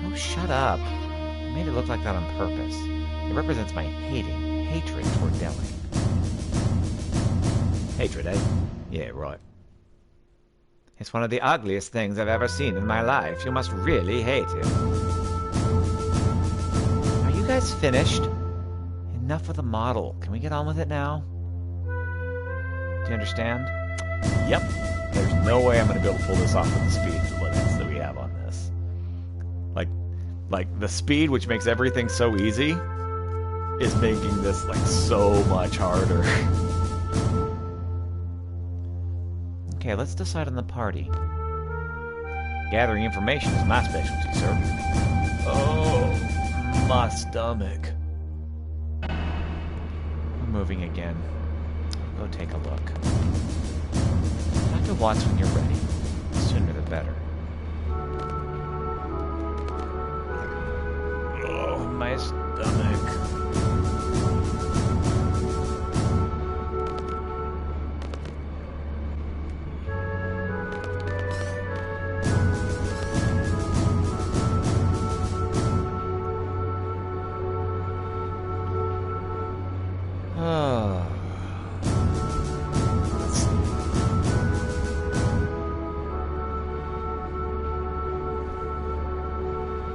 Speaker 2: Oh, shut up. I made it look like that on purpose. It represents my hatred toward Delhi. Hatred, eh? Yeah, right. It's one of the ugliest things I've ever seen in my life. You must really hate it. Are you guys finished? Enough of the model. Can we get on with it now? Do you understand? Yep. There's no way I'm going to be able to pull this off with the speed limits that we have on this. Like the speed, which makes everything so easy, is making this like so much harder. Okay, let's decide on the party. Gathering information is my specialty, sir. Oh, my stomach. We're moving again. Go take a look. Dr. Watts, when you're ready. The sooner the better. Oh, my stomach.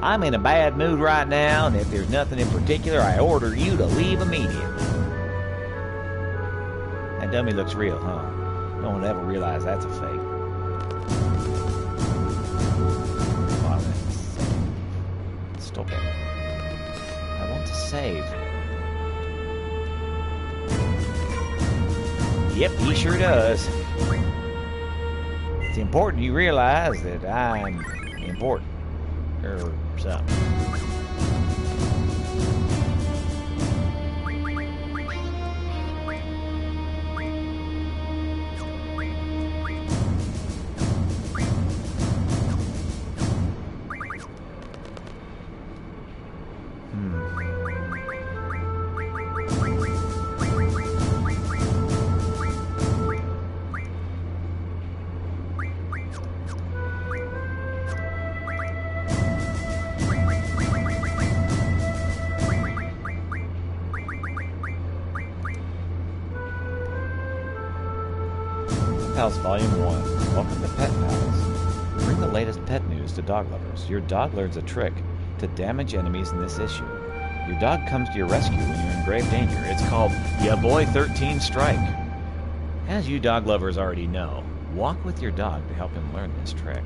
Speaker 2: I'm in a bad mood right now, and if there's nothing in particular, I order you to leave immediately. That dummy looks real, huh? No one ever realized that's a fake. Stop it. I want to save. Yep, he sure does. It's important you realize that I'm important. Or something. Pals Volume 1. Welcome to Pet Pals. Bring the latest pet news to dog lovers. Your dog learns a trick to damage enemies in this issue. Your dog comes to your rescue when you're in grave danger. It's called Ya Boy 13 Strike. As you dog lovers already know, walk with your dog to help him learn this trick.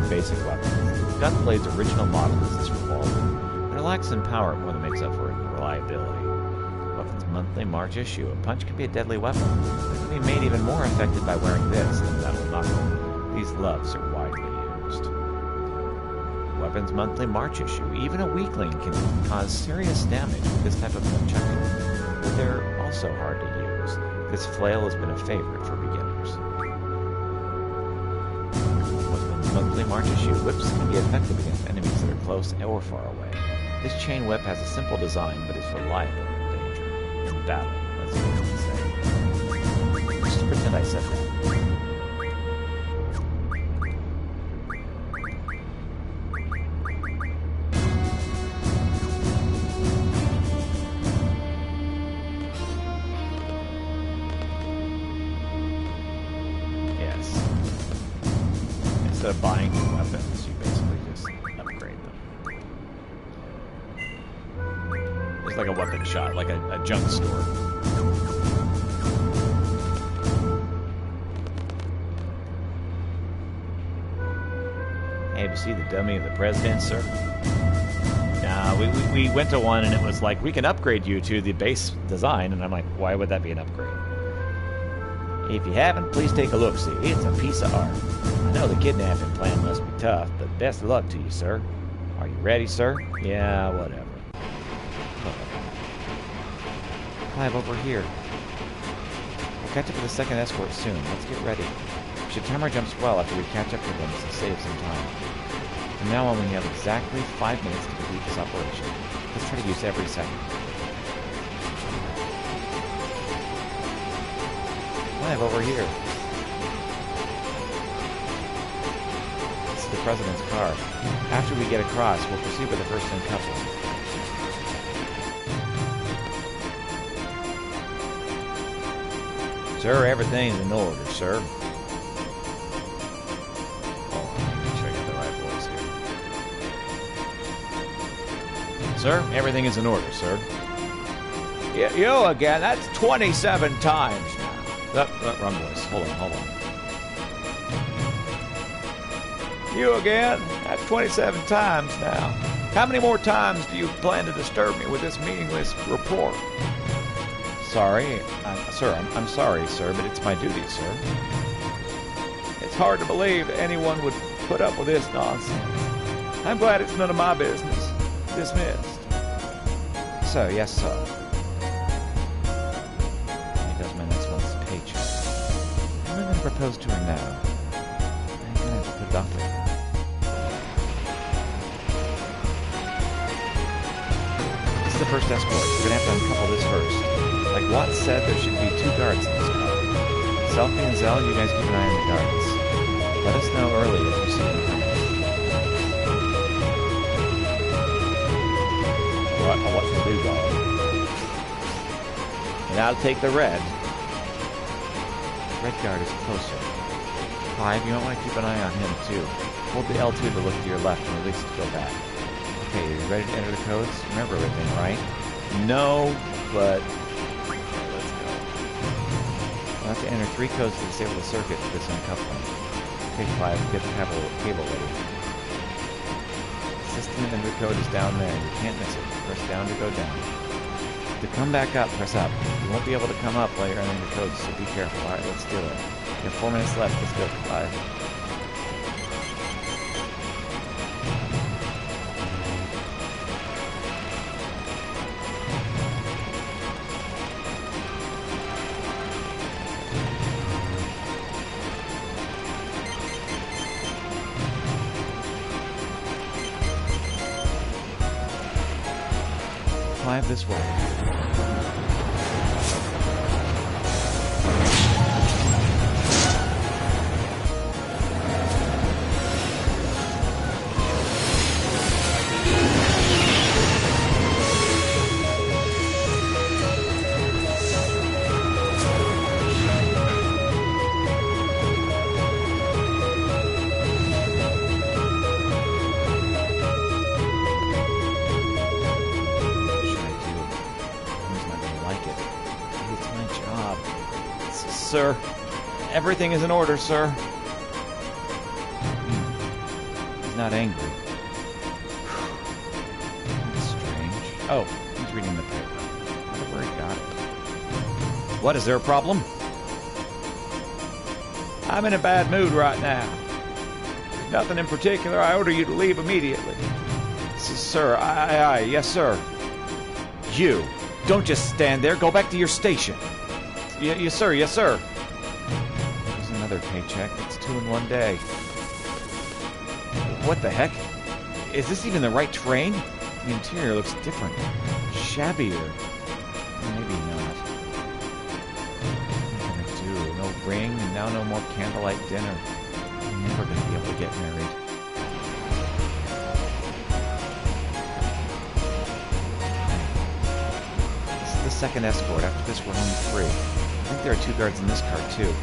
Speaker 2: Basic weapons. The Gunblade's original model is this revolver, but it lacks in power more than makes up for it in reliability. Weapons Monthly March issue. A punch can be a deadly weapon. It can be made even more effective by wearing this than metal knuckle. These gloves are widely used. Weapons Monthly March issue. Even a weakling can cause serious damage with this type of nunchuck, but they're also hard to use. This flail has been a favorite for beginners. Monthly March issue. Whips can be effective against enemies that are close or far away. This chain whip has a simple design, but is reliable in danger. In battle, let's say. Just pretend I said that. Instead of buying new weapons, you basically just upgrade them. It's like a weapon shop, like a junk store. Hey, have you seen the dummy of the president, sir? Nah, we went to one and it was like, we can upgrade you to the base design, and I'm like, why would that be an upgrade? If you haven't, please take a look, see. It's a piece of art. I know the kidnapping plan must be tough, but best of luck to you, sir. Are you ready, sir? Yeah, whatever. Clive, over here. We'll catch up with the second escort soon. Let's get ready. We should time our jumps well after we catch up with them to save some time. From now on, we have exactly 5 minutes to complete this operation. Let's try to use every second. Clive, over here. This is the president's car. After we get across, we'll proceed with the first uncoupling. Sir, everything's in order, sir. Oh, make sure I got the right voice here. Sir, everything is in order, sir. You again. That's 27 times now. Wrong voice. Hold on. You again? That's 27 times now. How many more times do you plan to disturb me with this meaningless report? Sorry, I'm sorry, sir, but it's my duty, sir. It's hard to believe anyone would put up with this nonsense. I'm glad it's none of my business. Dismissed. So, yes, sir. He does my next month's paycheck. I'm not going to propose to her now. I'm going to have to put it off there. This is the first escort. We're going to have to uncouple this first. Like Watts said, there should be 2 guards in this car. Selfie and Zell, you guys keep an eye on the guards. Let us know early if you see them coming.
Speaker 3: Alright, I'll watch the blue dog.
Speaker 2: And I'll take the red. Red guard is closer. Clive, you might want to keep an eye on him too. Hold the L2 to look to your left and release it to go back. Okay, are you ready to enter the codes? Remember everything, right? No, but... Okay, let's go. We'll have to enter 3 codes to disable the circuit for this uncoupling. Okay, Clive, get the cable ready. System enter code is down there. You can't miss it. Press down to go down. To come back up, press up. You won't be able to come up while you're entering the codes, so be careful. Alright, let's do it. You have 4 minutes left. Let's go, Clive. Clive, this way. Sir, everything is in order, sir. He's not angry. That's strange. Oh, he's reading the paper. I wonder where he got it. What, is there a problem? I'm in a bad mood right now. There's nothing in particular. I order you to leave immediately. Sir, aye, yes, sir. You, don't just stand there. Go back to your station. Yes, sir. Yes, sir. Here's another paycheck. It's 2 in 1 day. What the heck? Is this even the right train? The interior looks different. Shabbier. Maybe not. What am I gonna do? No ring, and now no more candlelight dinner. I'm never gonna be able to get married. This is the second escort. After this, we're only 3. I think there are 2 guards in this car, too.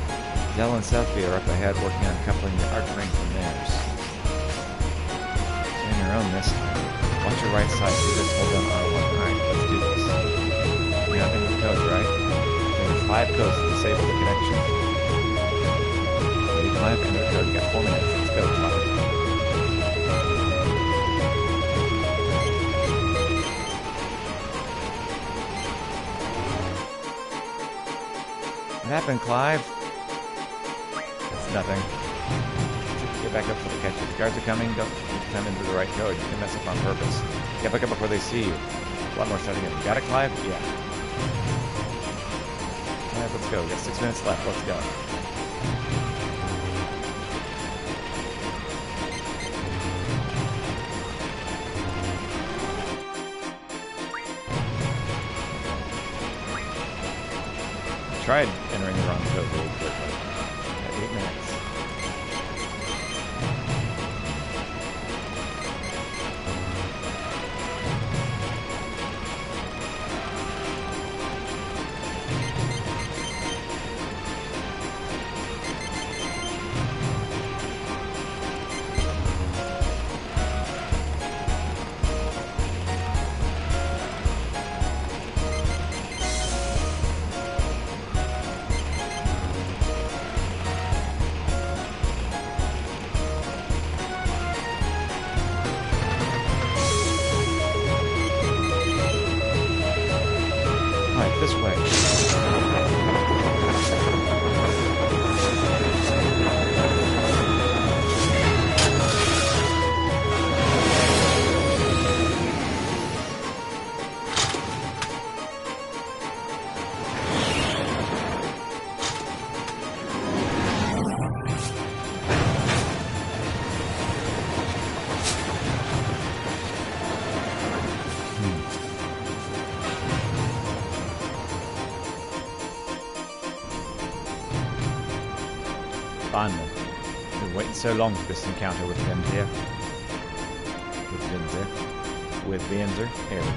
Speaker 2: Zell and Selfie are up ahead working on coupling our train from theirs. So on your own this time. Watch your right side. Do this. Hold on R1. Alright, let's do this. You're not in the codes, right? There are 5 codes to disable the connection. Ready, Clive? Enter the code. You got 4 minutes. Let's go, Clive. What happened, Clive? It's nothing. Get back up for the catch. If the guards are coming, don't come into the right code. You can mess up on purpose. Get back up before they see you. A lot more starting in. Got it, Clive? Yeah. Alright, let's go. We got 6 minutes left. Let's go. Tried entering the wrong code really quickly. At 8 minutes. Finally. Been waiting so long for this encounter with him here. With Vinzer. There we go.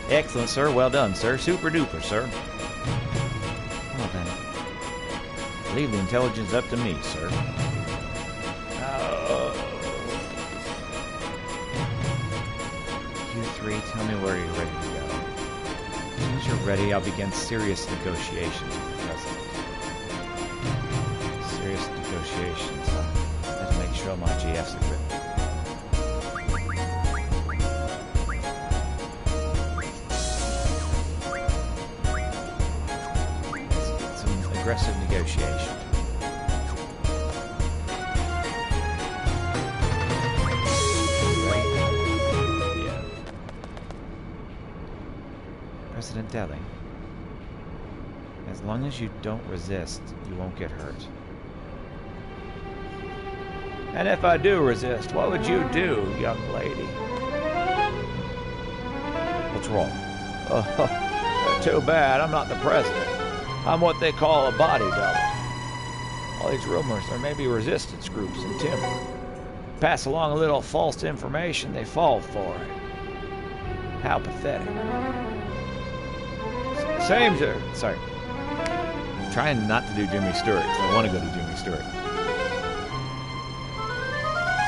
Speaker 2: Excellent, sir. Well done, sir. Super duper, sir. Well then. Leave the intelligence up to me, sir. You three, tell me where you're ready to go. As soon as you're ready, I'll begin serious negotiations with the president. Serious negotiations. I have to make sure my GFs are with me. Some aggressive negotiation. Yeah. President Deli. As long as you don't resist, you won't get hurt. And if I do resist, what would you do, young lady? What's wrong? Oh, too bad. I'm not the president. I'm what they call a body double. All these rumors, there may be resistance groups in Timber. Pass along a little false information, they fall for it. How pathetic. Same, sorry. I'm trying not to do Jimmy Stewart, because I want to go to Jimmy Stewart.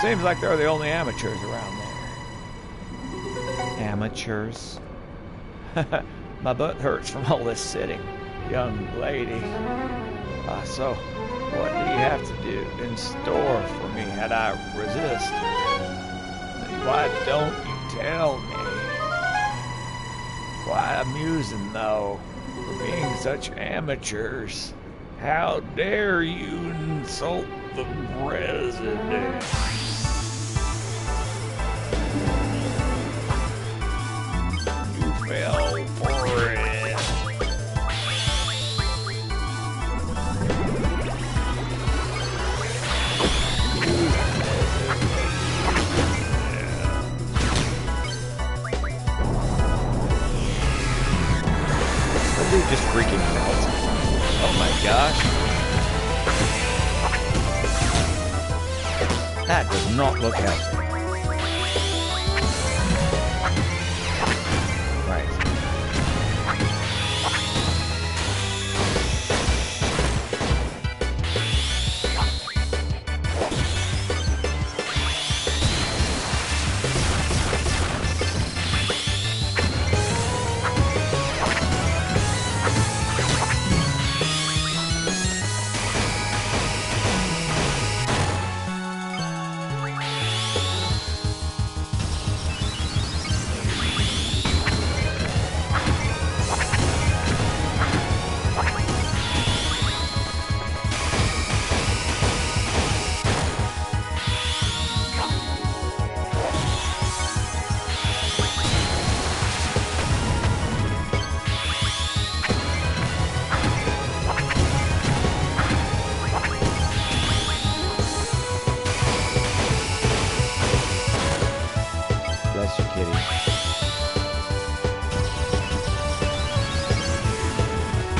Speaker 2: Seems like they're the only amateurs around there. Amateurs? My butt hurts from all this sitting, young lady. So, what do you have to do in store for me had I resisted? Why don't you tell me? Quite amusing, though, for being such amateurs. How dare you insult the president? You fell for it. Dude just freaking out. Oh my gosh. That does not look healthy. Right.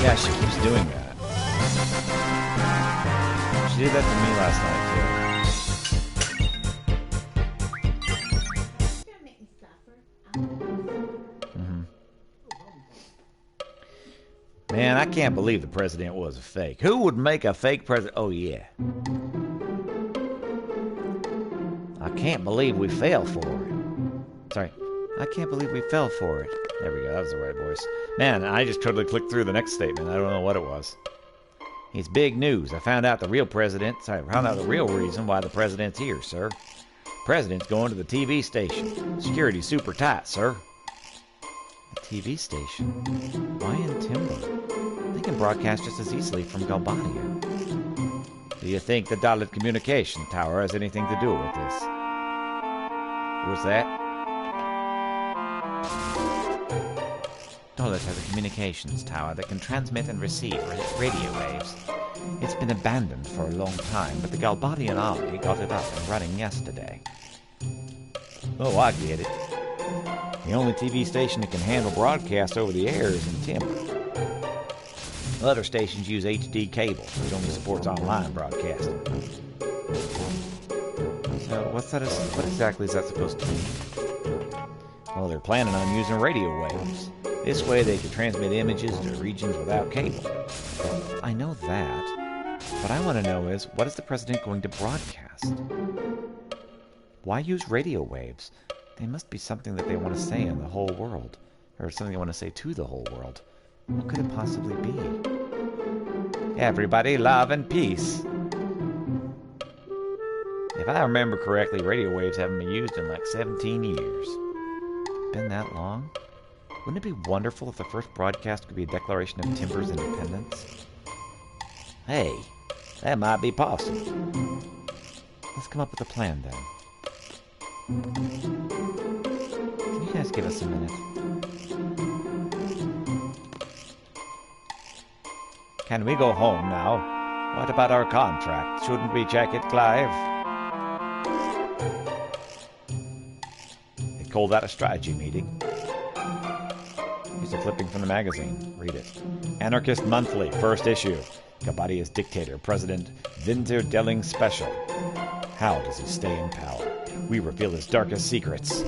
Speaker 2: Yeah, she keeps doing that. She did that to me last night, too.
Speaker 5: She's gonna make me suffer.
Speaker 2: Man, I can't believe the president was a fake. Who would make a fake president? Oh, yeah. I can't believe we fell for it. Sorry. I can't believe we fell for it. There we go. That was the right voice. Man, I just totally clicked through the next statement. I don't know what it was. It's big news. I found out the real reason why the president's here, sir. President's going to the TV station. Security's super tight, sir. The TV station? Why in Timber? They can broadcast just as easily from Galbadia. Do you think the Dalit Communication Tower has anything to do with this? What's that? Dalit has a communications tower that can transmit and receive radio waves. It's been abandoned for a long time, but the Galbadian army got it up and running yesterday. Oh, I get it. The only TV station that can handle broadcast over the air is in Timber. Other stations use HD cable, which only supports online broadcasting. So what exactly is that supposed to mean? Well, they're planning on using radio waves. This way they could transmit images to regions without cable. I know that. What I want to know is, what is the president going to broadcast? Why use radio waves? They must be something that they want to say in the whole world. Or something they want to say to the whole world. What could it possibly be? Everybody, love and peace. If I remember correctly, radio waves haven't been used in like 17 years. Been that long? Wouldn't it be wonderful if the first broadcast could be a declaration of Timber's independence? Hey, that might be possible. Let's come up with a plan then. Can you guys give us a minute? Can we go home now? What about our contract? Shouldn't we check it, Clive? They call that a strategy meeting. Here's a clipping from the magazine. Read it. Anarchist Monthly, first issue. Gabati is dictator. President Winter Delling special. How does he stay in power? We reveal his darkest secrets.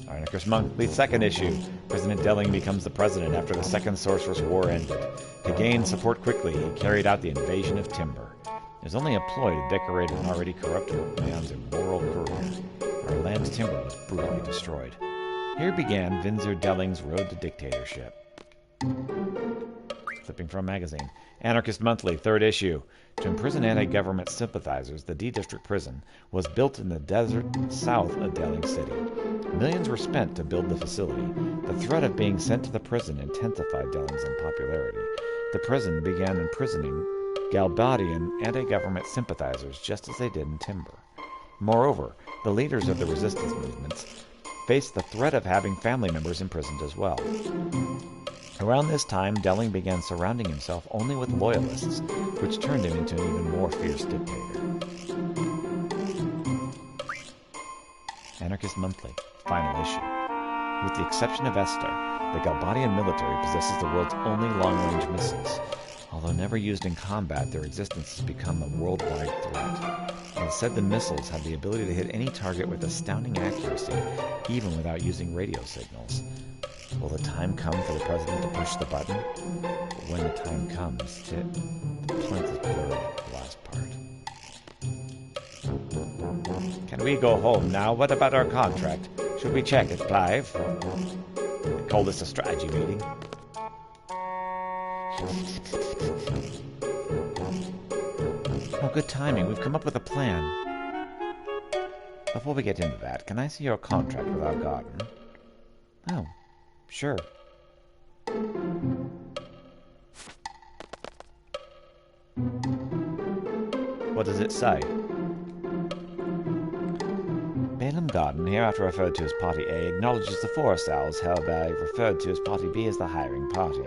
Speaker 2: Anarchist Monthly, second issue. President Delling becomes the president after the Second Sorceress War ended. To gain support quickly, he carried out the invasion of Timber. It was only a ploy to decorate an already corrupted man's immoral career. Our land's timber was brutally destroyed. Here began Windsor Delling's road to dictatorship. Flipping from a magazine. Anarchist Monthly, third issue. To imprison anti-government sympathizers, the D-District prison was built in the desert south of Delling City. Millions were spent to build the facility. The threat of being sent to the prison intensified Delling's unpopularity. The prison began imprisoning Galbadian anti-government sympathizers just as they did in Timber. Moreover, the leaders of the resistance movements faced the threat of having family members imprisoned as well. Around this time, Delling began surrounding himself only with loyalists, which turned him into an even more fierce dictator. Anarchist Monthly, final issue. With the exception of Esther, the Galbadian military possesses the world's only long-range missiles. Although never used in combat, their existence has become a worldwide threat. It is said the missiles have the ability to hit any target with astounding accuracy, even without using radio signals. Will the time come for the president to push the button? When the time comes, the point is blurred at the last part. Can we go home now? What about our contract? Should we check it, Clive? They call this a strategy meeting. Oh, good timing. We've come up with a plan. Before we get into that, can I see your contract with our garden? Oh, sure. What does it say? Balaam Garden, hereafter referred to as Party A, acknowledges the forest owls, hereby referred to as Party B as the hiring party.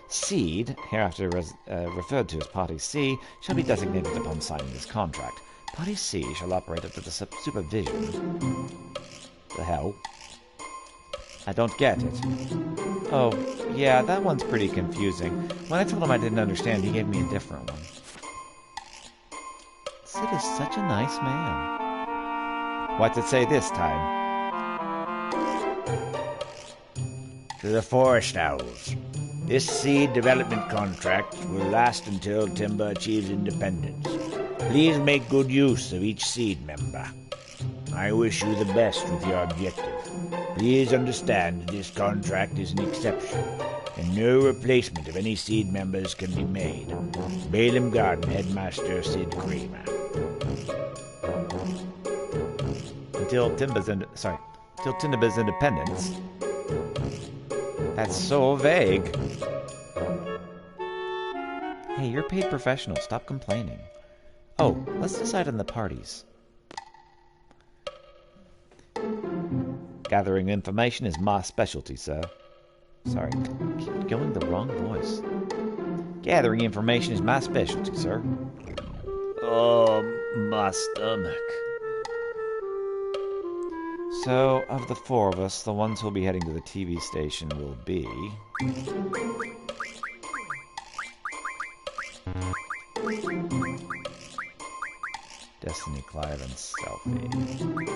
Speaker 2: Seed, hereafter referred to as Party C, shall be designated upon signing this contract. Party C shall operate under the supervision... The hell? I don't get it. Oh, yeah, that one's pretty confusing. When I told him I didn't understand, he gave me a different one. Sid is such a nice man. What's it say this time?
Speaker 1: To the forest owls. This seed development contract will last until Timber achieves independence. Please make good use of each seed member. I wish you the best with your objective. Please understand that this contract is an exception, and no replacement of any seed members can be made. Balaam Garden Headmaster Sid Kramer.
Speaker 2: Until Timber's independence. That's so vague. Hey, you're a paid professional. Stop complaining. Oh, let's decide on the parties. Gathering information is my specialty, sir. Sorry, keep going the wrong voice. Gathering information is my specialty, sir.
Speaker 1: Oh, my stomach.
Speaker 2: So, of the four of us, the ones who'll be heading to the TV station will be... Destiny, Clive, and Selfie.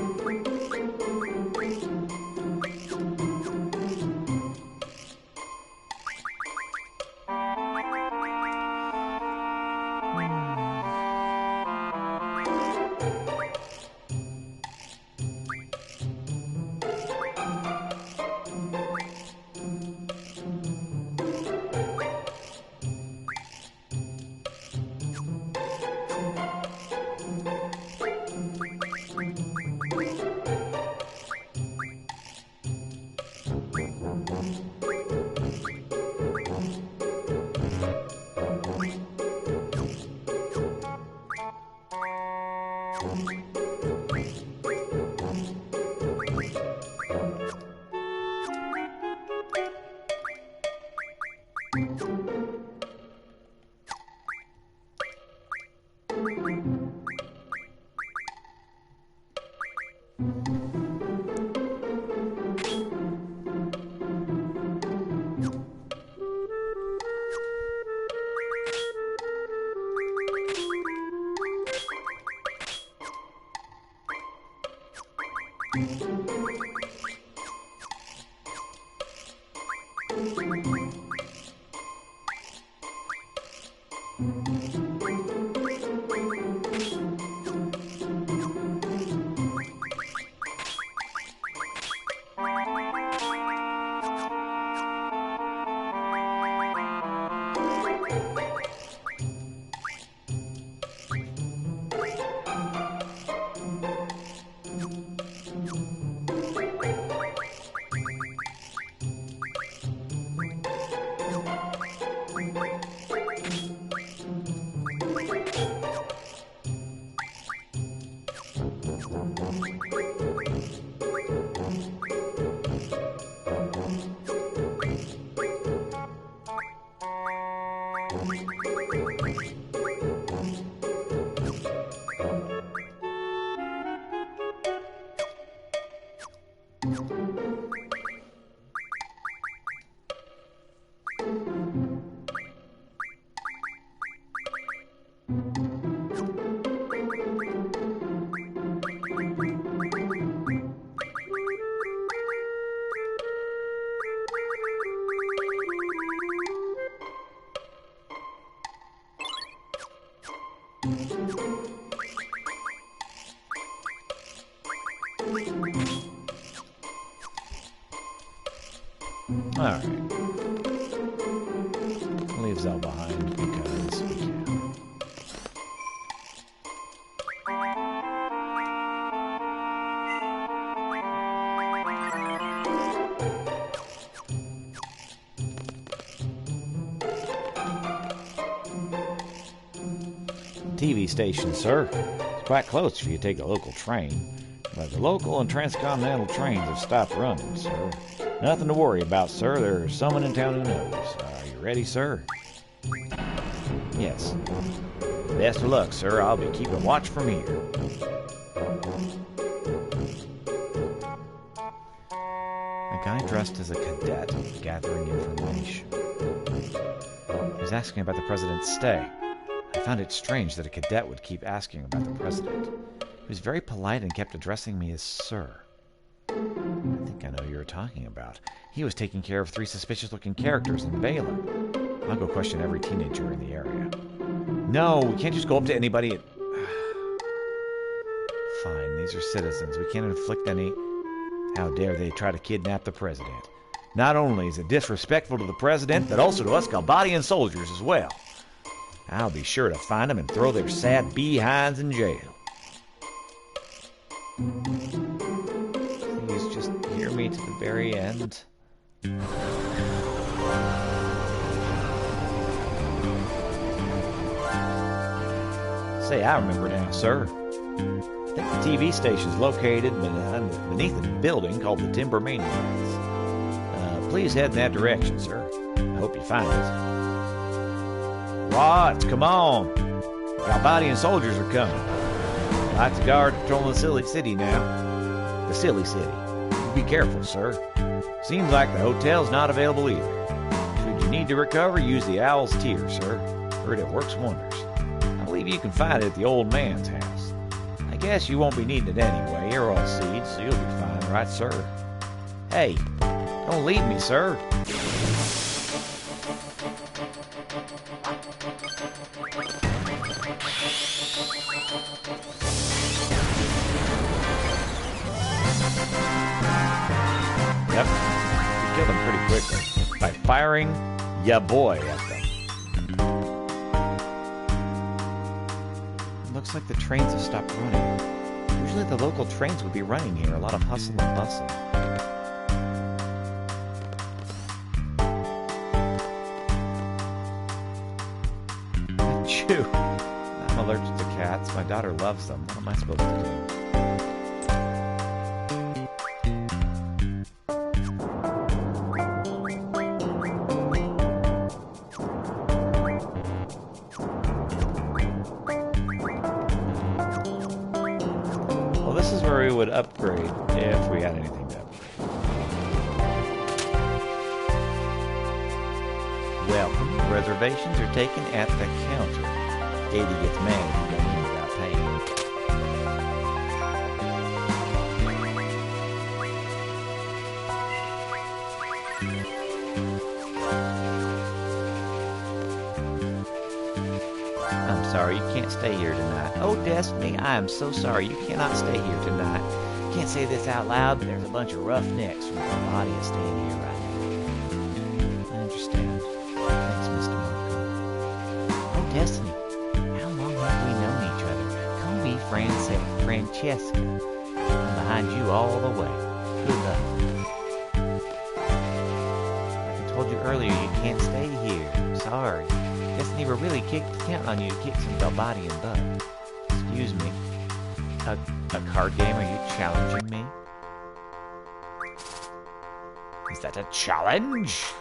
Speaker 2: Alright. Leave Zell behind because we can. TV station, sir. It's quite close if you take a local train. But the local and transcontinental trains have stopped running, sir. Nothing to worry about, sir. There's someone in town who knows. Are you ready, sir? Yes. Best of luck, sir. I'll be keeping watch from here. A guy dressed as a cadet gathering information. He was asking about the president's stay. I found it strange that a cadet would keep asking about the president. He was very polite and kept addressing me as sir. I think I know who you're talking about. He was taking care of 3 suspicious-looking characters in Balen. I'll go question every teenager in the area. No, we can't just go up to anybody and... Fine, these are citizens. We can't inflict any... How dare they try to kidnap the president? Not only is it disrespectful to the president, but also to us Galbadian soldiers as well. I'll be sure to find them and throw their sad behinds in jail. Please just hear me to the very end. Say, I remember now, sir. I think the TV station's located beneath a building called the Timber Maniacs. Please head in that direction, sir. I hope you find it. Right, come on. Galbadian soldiers are coming. Lights of guard patrolling the city now. the silly city. Be careful, sir. Seems like the hotel's not available either. Should you need to recover, use the Owl's Tear, sir. Heard it works wonders. I believe you can find it at the old man's house. I guess you won't be needing it anyway. You're all seeds, so you'll be fine, right, sir? Hey, don't leave me, sir. Yep, you killed them pretty quickly by firing ya boy at them. Looks like the trains have stopped running. Usually the local trains would be running here. A lot of hustle and bustle. Achoo! I'm allergic to cats. My daughter loves them. What am I supposed to do? Would upgrade if we had anything to upgrade. Welcome. Reservations are taken at the counter. Katie gets mad if you go in without paying. I'm sorry, you can't stay here tonight. Oh, Destiny, I am so sorry. You cannot stay here tonight. Can't say this out loud, but there's a bunch of roughnecks from the body staying here right now. I understand. Thanks, Mr. Marco. Oh, Destiny, how long have we known each other? Call me Francesca. I'm behind you all the way. Good luck. Like I told you earlier, you can't stay here. Sorry. Destiny, we're really counting on you to kick some Dalbatian butt. Excuse me. A card game? Are you challenging me? Is that a challenge?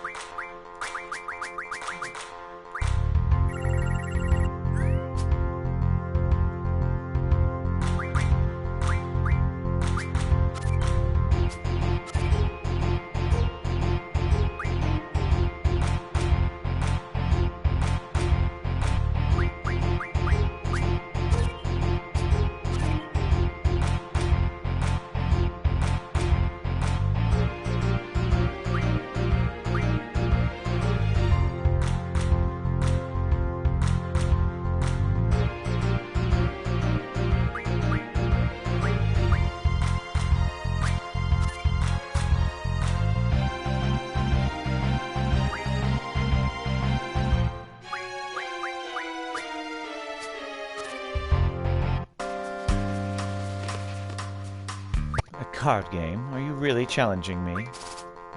Speaker 2: Card game? Are you really challenging me?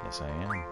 Speaker 2: Yes, I am.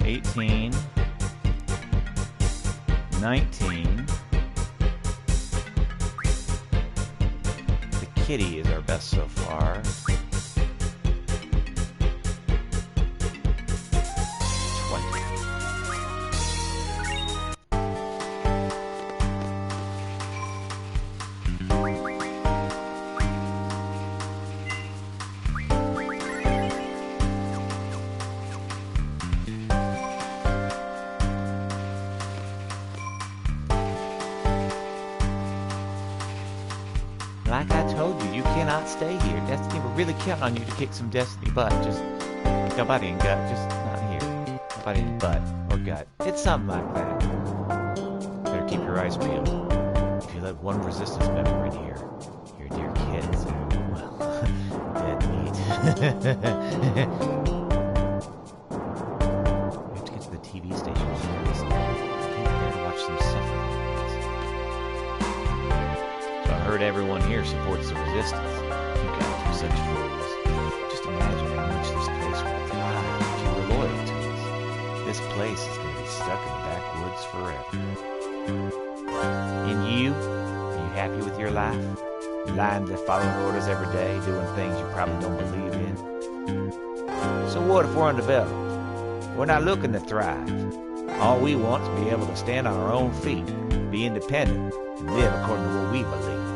Speaker 2: $18, $19. The kitty is our best so far. 20. Like I told you, you cannot stay here. Destiny, we're really counting on you to kick some Destiny butt. Just nobody in gut, just not here. Nobody in butt or gut. It's something like that. Better keep your eyes peeled. If you let one resistance member in here, your dear kid
Speaker 4: Kids are, well, dead meat. We have to get to the TV station first. I can't bear to watch them suffer like this. So I heard everyone here supports the resistance. You guys are such fools. Just imagine how much this place would thrive if you were loyal to us. This place is going to be stuck in the backwoods forever. And you? Are you happy with your life? Lying to following orders every day, doing things you probably don't believe in? So what if we're undeveloped? We're not looking to thrive. All we want is to be able to stand on our own feet, be independent, and live according to what we believe.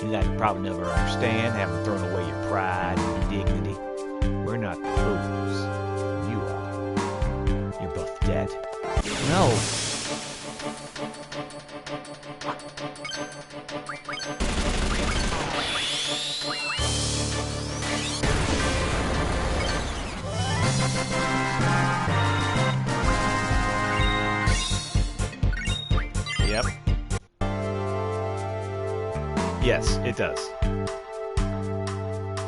Speaker 4: You guys probably never understand, having thrown away your pride and your dignity. We're not the fools. You are. You're both dead. No.
Speaker 2: Yep. Yes, it does.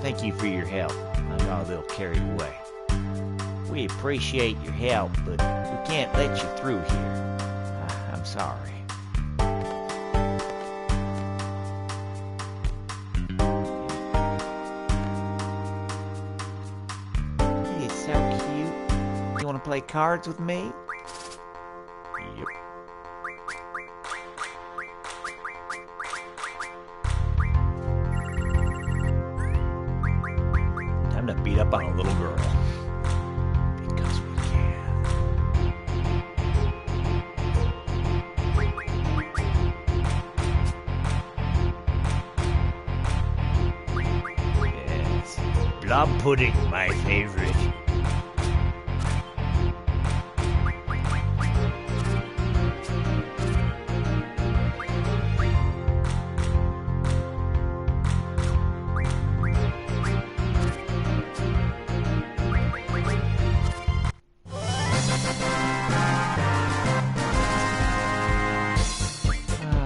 Speaker 4: Thank you for your help. I got a little carried away. We appreciate your help, but we can't let you through here. I'm sorry. Hey, it's so cute. You want to play cards with me?
Speaker 2: Yep.
Speaker 4: Time to beat up on a little girl. Because we can.
Speaker 1: Yes. Blob pudding, my favorite.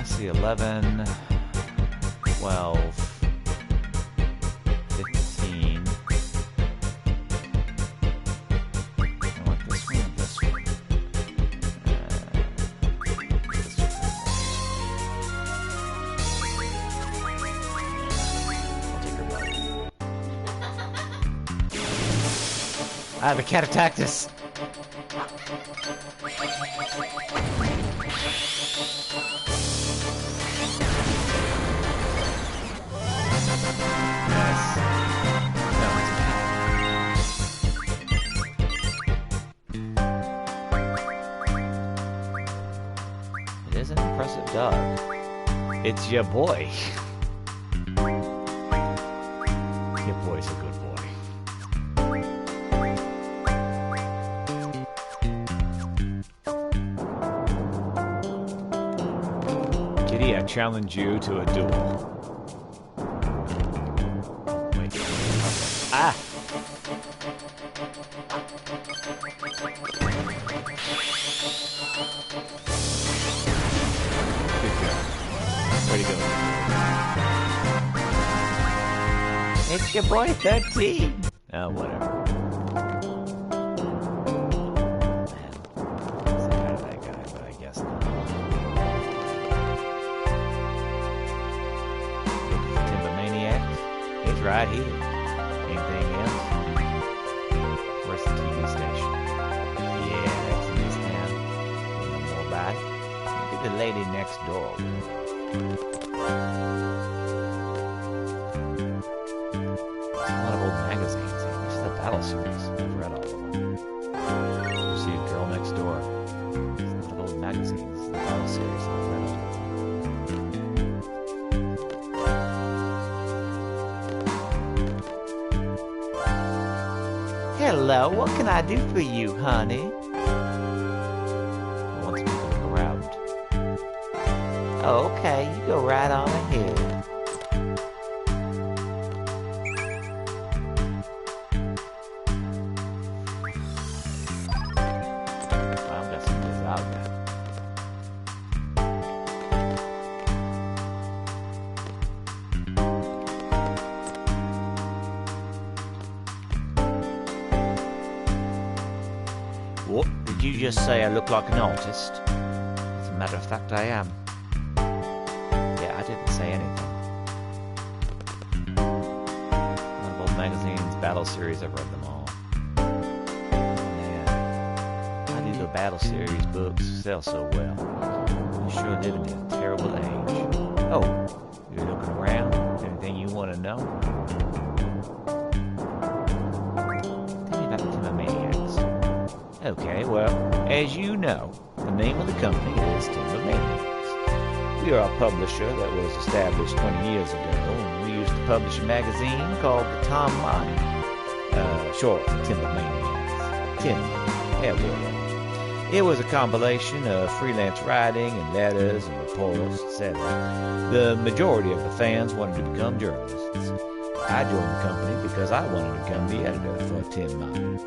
Speaker 4: See, 11, 12, 15. I want this one and this one. I'll take her blood. Ah, the cat attacked us. It is an impressive dog.
Speaker 2: It's your boy. Your boy's a good boy. Kitty, I challenge you to a duel. Wait. Ah! Good job. Way to go.
Speaker 4: It's your boy 13.
Speaker 2: Oh, whatever. That guy, but I guess not.
Speaker 4: Looking for Timber Maniac? It's right here. Anything else? Where's the TV station? Yeah, that's in this town. You know more about it? Maybe the lady next door will. There's a lot of old magazines here. This is the Battle series. I've read all of them. You see a girl next door. There's a lot of old magazines. The Battle series. I've read all of them. Hello, what can I do for you, honey? I want to take a look around. Okay, you go right on ahead. I've got some of this out yet.
Speaker 2: What? Did you just say I look like an artist? As a matter of fact, I am. Yeah, I didn't say anything. Marvel magazines, battle series, I've read them all. Man, why do the battle series books sell so well? I'm sure living in a terrible age. Oh, you're looking around? Anything you want to know? Tell me about the Timbermaniacs. Okay, well, as you know, the name of the company is Timbermaniacs. We are a publisher that was established 20 years ago, and we used to publish a magazine called the Tom Monty, short for Timbermaniacs. Timber, yeah, well. It was a compilation of freelance writing and letters and reports, etc. The majority of the fans wanted to become journalists. I joined the company because I wanted to become the editor for Tim Monty.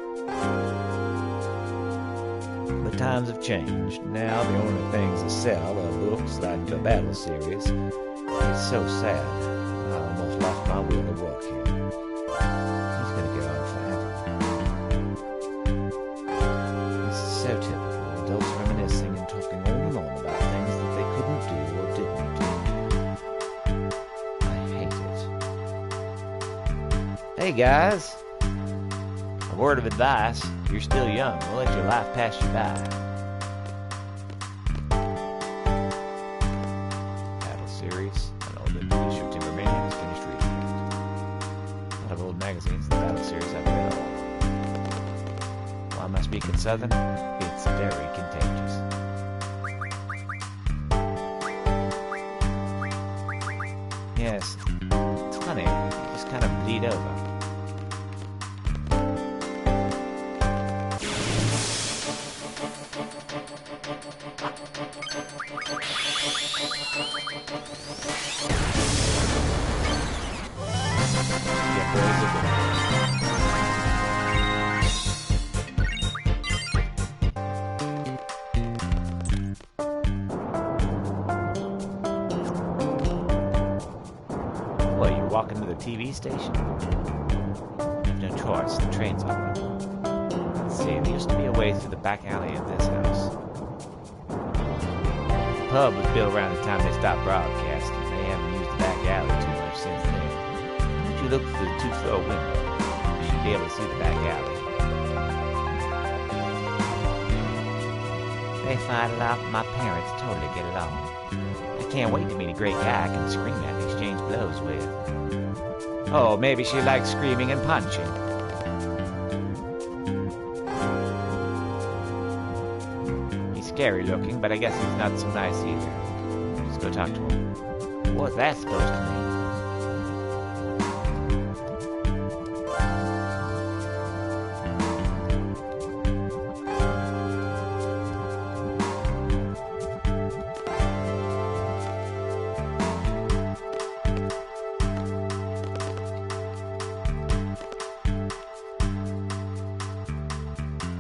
Speaker 2: But times have changed. Now the only things that sell are books like the battle series. It's so sad. I almost lost my will to work here. He's going to go on forever. This is so typical. Adults reminiscing and talking on and on about things that they couldn't do or didn't do. I hate it. Hey guys, a word of advice. You're still young. We'll let your life pass you by. Battle series. An old issue of Timbermaniacs finished reading. A lot of old magazines and battle series I've read all. Why am I speaking Southern? It's very contagious. Yes, it's funny. You just kind of bleed over. Yeah, boys are good. What, you're walking to the TV station? You've no choice, the train's on. Let's see, there used to be a way through the back alley of this house. The pub was built around the time they stopped broadcasting. They haven't used the back alley too much since then. Why don't you look through the two-floor window? You should be able to see the back alley. They fight a lot, but my parents totally get along. I can't wait to meet a great guy I can scream at and exchange blows with. Oh, maybe she likes screaming and punching. He's scary looking, but I guess he's not so nice either. Let's go talk to him. What's that supposed to mean?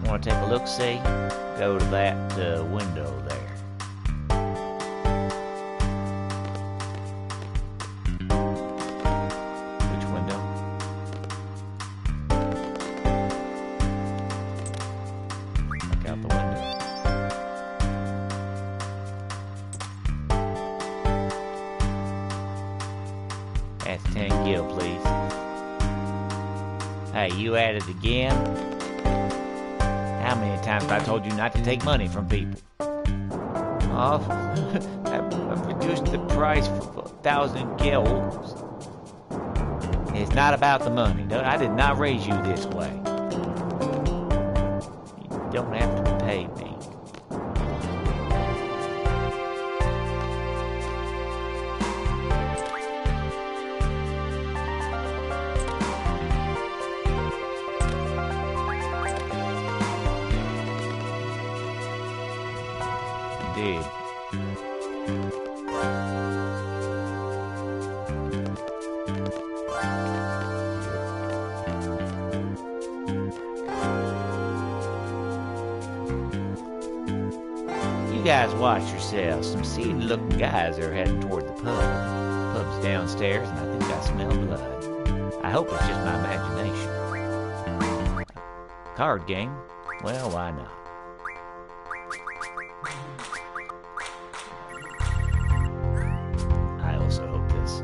Speaker 2: Want to take a look, see? Go to that window there. Which window? Look out the window. That's 10 gil, please. Hey, you at it again? How many times have I told you not to take money from people? Oh, I've reduced the price for 1,000 gills. It's not about the money. I did not raise you this way. You don't have to pay me. Indeed. You guys watch yourselves. Some seedy-looking guys are heading toward the pub. The pub's downstairs, and I think I smell blood. I hope it's just my imagination. Card game? Well, why not? I also hope this.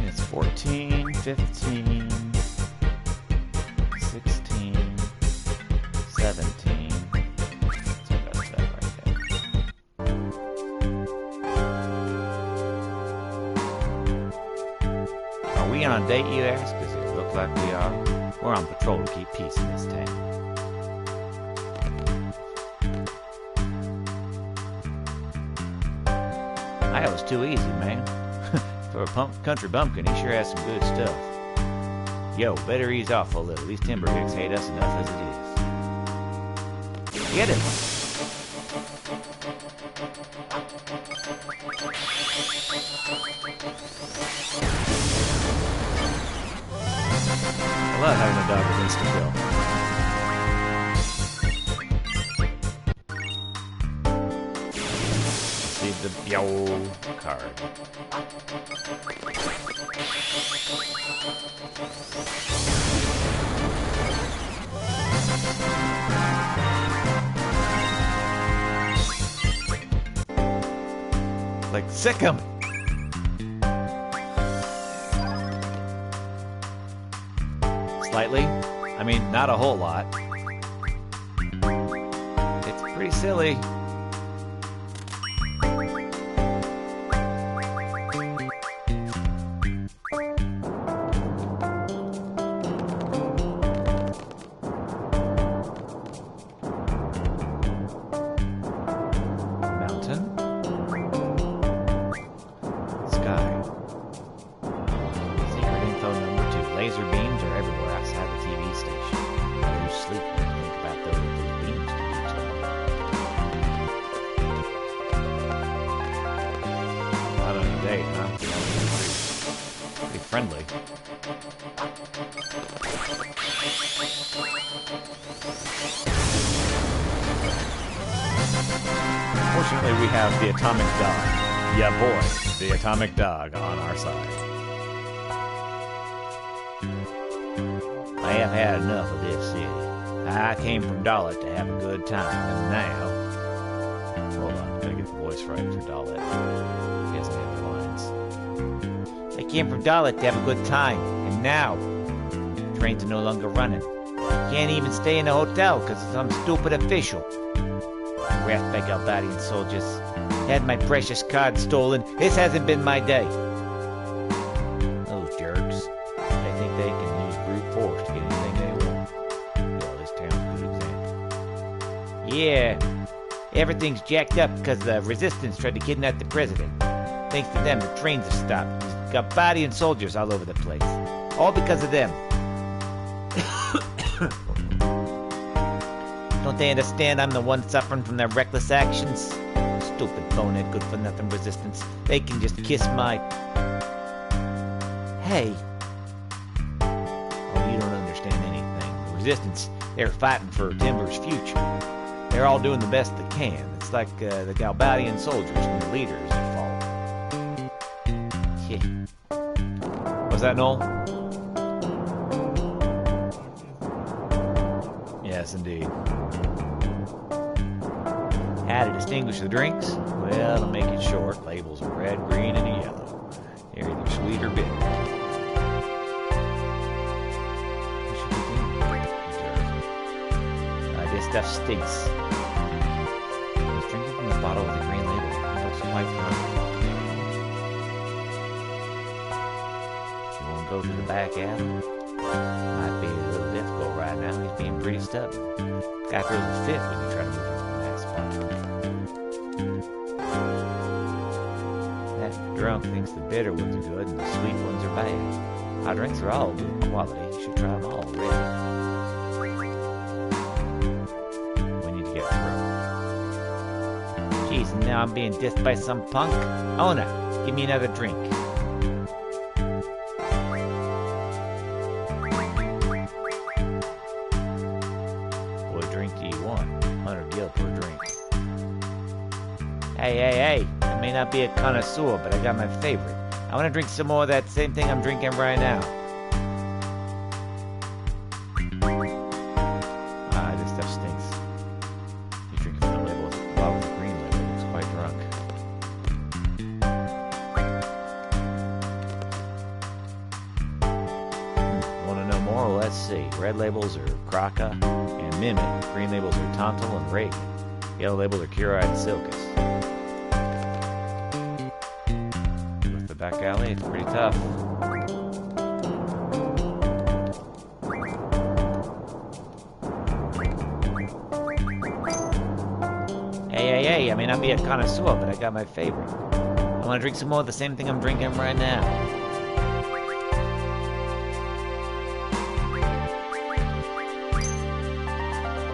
Speaker 2: It's 14, 15, 16, 17. So that's that right there. Are we on a date, you ask? Does it look like we are? We're on patrol to keep peace in this town. That was too easy, man. For a country bumpkin, he sure has some good stuff. Yo, better ease off a little. These timberhicks hate us enough as it is. Get him! I love having a dog with insta-kill. See the yo card. Like, sick 'em! Slightly. I mean, not a whole lot. It's pretty silly. Friendly. Fortunately, we have the atomic dog. Yeah, boy, the atomic dog on our side. I have had enough of this city. I came from Dalit to have a good time, and now... Hold on, gotta get the voice right for Dalit. He has any other lines. I came from Dalit to have a good time, and now trains are no longer running. Can't even stay in a hotel because of some stupid official. Wrath by Galbadian soldiers. Had my precious card stolen. This hasn't been my day. Those jerks. They think they can use brute force to get anything they want. Well, this town's a good example. Yeah, everything's jacked up because the resistance tried to kidnap the president. Thanks to them, the trains have stopped. Got body and soldiers all over the place. All because of them. Don't they understand I'm the one suffering from their reckless actions? Stupid bonehead good-for-nothing resistance. They can just kiss my... Hey. Oh, you don't understand anything. The resistance, they're fighting for Timber's future. They're all doing the best they can. It's like the Galbadian soldiers and the leaders that fall. Yeah. Was that Noel? Yes, indeed. How to distinguish the drinks? Well, to make it short, labels are red, green, and a yellow. They're either sweet or bitter. What should we do? This stuff stinks. Let's drink it from the bottle with the green label. It looks quite fine. You want to go to the back alley? Might be a little difficult right now. He's being pretty stubborn. Guy throws a fit when you try to move him from that spot. drunk thinks the bitter ones are good and the sweet ones are bad. Our drinks are all good quality. You should try them all already. We need to get through. Jeez, and now I'm being dissed by some punk? Ona, give me another drink. What drink do you want? 100 gil per drink. Hey, I may not be a connoisseur, but I got my favorite. I want to drink some more of that same thing I'm drinking right now. This stuff stinks. You're drinking from the label. Well, with the green label, it's quite drunk. Want to know more? Well, let's see. Red labels are Kraka and Mimic. Green labels are Tontal and Reagan. Yellow labels are Cura and Silkus. With the back alley, it's pretty tough. Hey, I may not be a connoisseur, but I got my favorite. I want to drink some more of the same thing I'm drinking right now.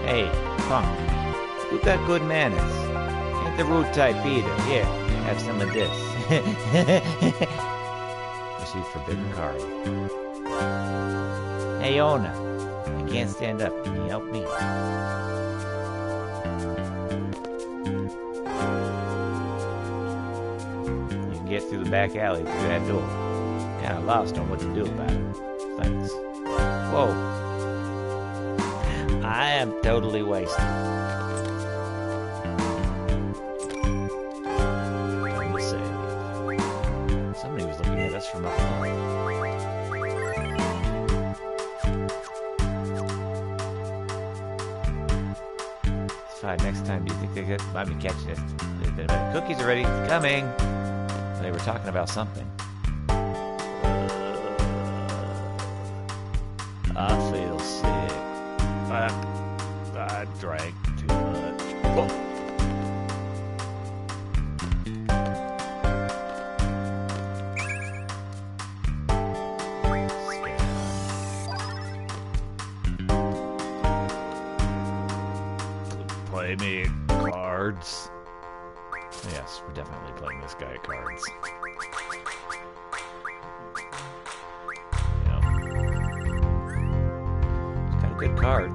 Speaker 2: Hey, punk, you got good manners. Ain't the rude type either. Here, have some of this. Receive forbidden card. Hey, Ona, I can't stand up. Can you help me? You can get through the back alley through that door. Kinda lost on what to do about it. Thanks. Whoa. I am totally wasted. Time to save. Somebody was looking at us from up above. It's fine. Next time, do you think they might be catching it? Cookies are ready. Coming. They were talking about something. I feel sick. I drank too much. Oh. Play me cards. Yes, we're definitely playing this guy at cards. Yeah. He's got a good card.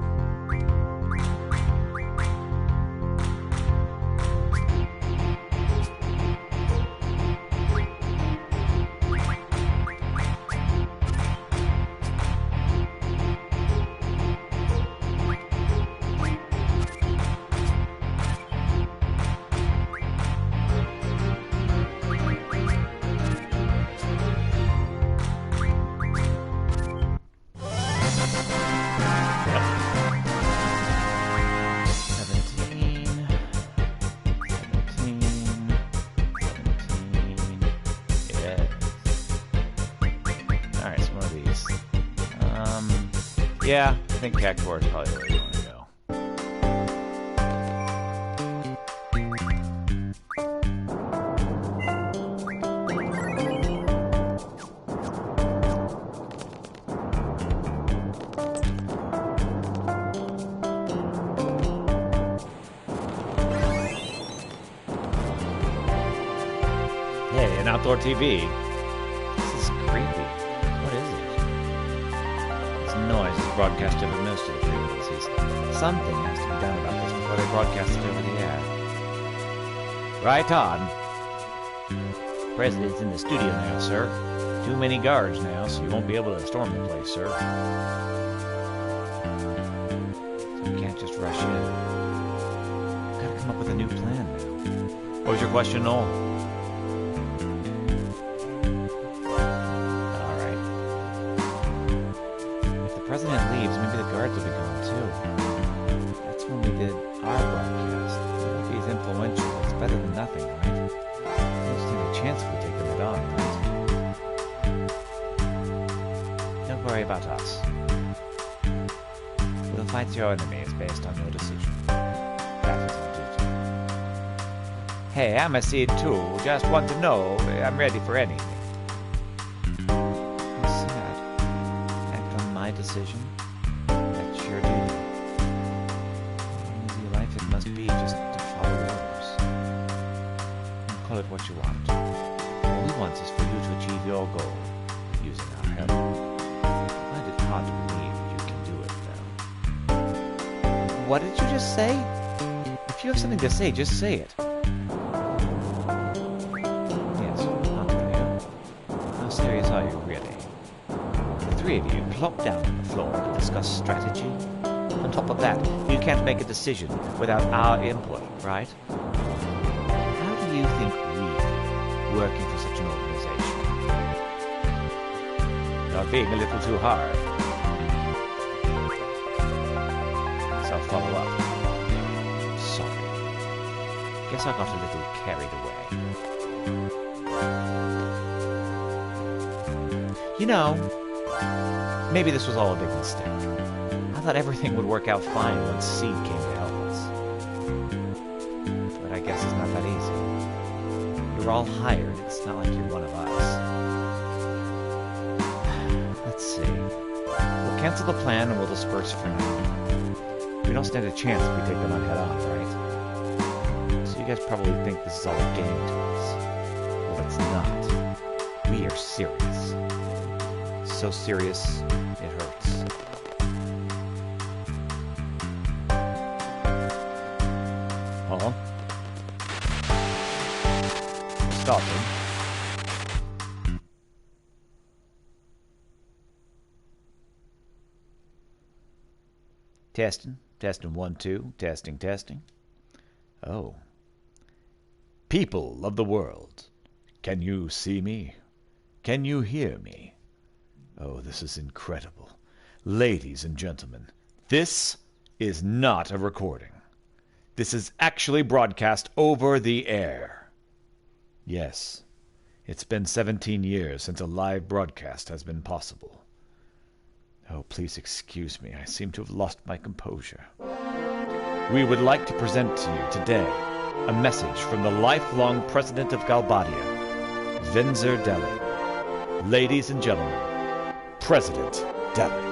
Speaker 2: Yeah, I think Cactuar is probably where you want to go. Hey, an outdoor TV. This is creepy. What is it? Noise is broadcast over most of the frequencies. Something has to be done about this before they broadcast it over the air. Right on. President's in the studio now, sir. Too many guards now, so you won't be able to storm the place, sir. So you can't just rush in. Gotta come up with a new plan now. What was your question, Noel? President leaves, maybe the guards will be gone too. That's when we did our broadcast. If he's influential, it's better than nothing, right? There's still a chance if we take them head on, right? Don't worry about us. We'll fight your enemies based on your decision. That is our duty. Hey, I'm a seed too. Just want to know I'm ready for anything. Sad. Act on my decision. That's your duty. Easy life it must be just to follow orders. Call it what you want. All we want is for you to achieve your goal using our help. I find it hard to believe you can do it, though. What did you just say? If you have something to say, just say it. Yes, I'll tell you. How serious are you, really? The three of you plop down on the floor to discuss strategy. On top of that, you can't make a decision without our input, right? How do you think we, working for such an organization? You're being a little too hard. So I'll follow up. Sorry. Guess I got a little carried away. You know, maybe this was all a big mistake. I thought everything would work out fine once Seed came to help us. But I guess it's not that easy. You're all hired. It's not like you're one of us. Let's see. We'll cancel the plan and we'll disperse for now. We don't stand a chance if we take them on head on, right? So you guys probably think this is all a game to us. Well, it's not. We are serious. So serious, it hurts. Huh? Stop him. Testing. Testing 1, 2. Testing, testing. Oh. People of the world, can you see me? Can you hear me? Oh, this is incredible. Ladies and gentlemen, this is not a recording. This is actually broadcast over the air. Yes, it's been 17 years since a live broadcast has been possible. Oh, please excuse me. I seem to have lost my composure. We would like to present to you today a message from the lifelong president of Galbadia, VIII Deli. Ladies and gentlemen, President Deli.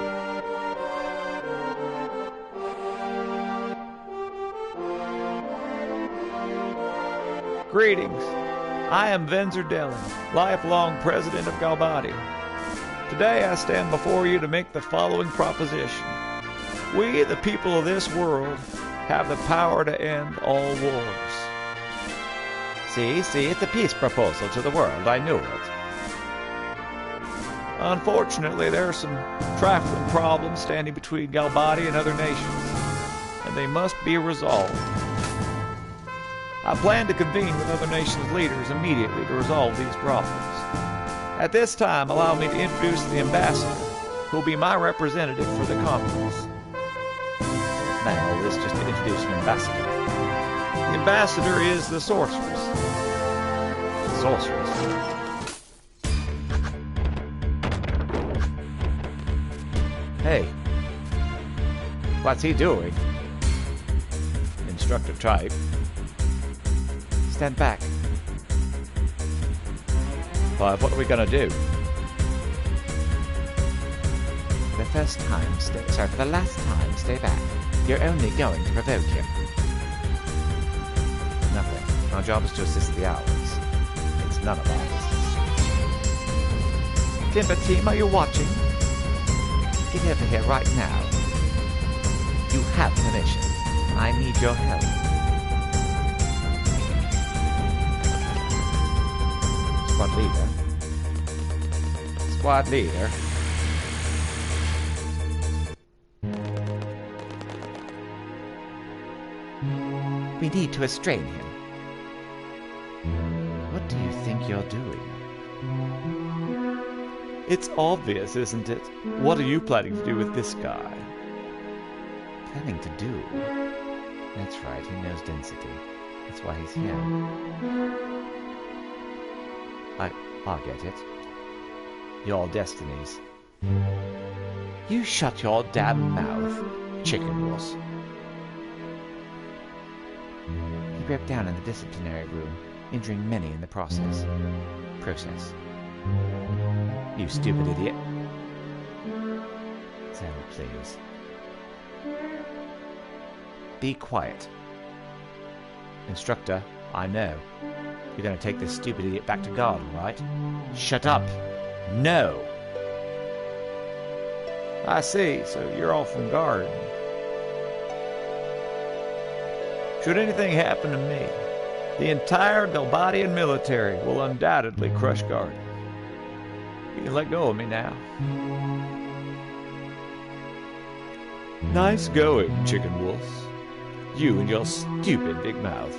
Speaker 2: Greetings. I am VIII Deli, lifelong president of Galbadia. Today I stand before you to make the following proposition. We, the people of this world, have the power to end all wars. See, it's a peace proposal to the world. I knew it. Unfortunately, there are some trifling problems standing between Galbadia and other nations, and they must be resolved. I plan to convene with other nations' leaders immediately to resolve these problems. At this time, allow me to introduce the ambassador, who will be my representative for the conference. Man, all this just to introduce an ambassador. The ambassador is the sorceress. Sorceress? Hey. What's he doing? Instructor type. Stand back. What are we gonna do? For the last time, stay back. You're only going to provoke him. Nothing. Our job is to assist the owls. It's none of our business. Timber team, are you watching? Get over here right now. You have permission. I need your help. Squad leader. Squad leader. We need to restrain him. What do you think you're doing? It's obvious, isn't it? What are you planning to do with this guy? Planning to do? That's right, he knows density. That's why he's here. I'll get it. Your destinies. You shut your damn mouth, chicken wuss. broke down in the disciplinary room, injuring many in the process. You stupid idiot. So, please. Be quiet. Instructor, I know. You're going to take this stupid idiot back to guard, right? Shut up! No! I see, so you're all from guard. Should anything happen to me, the entire Galbadian military will undoubtedly crush guard. You can let go of me now. Nice going, Chicken Wolf. You and your stupid big mouth.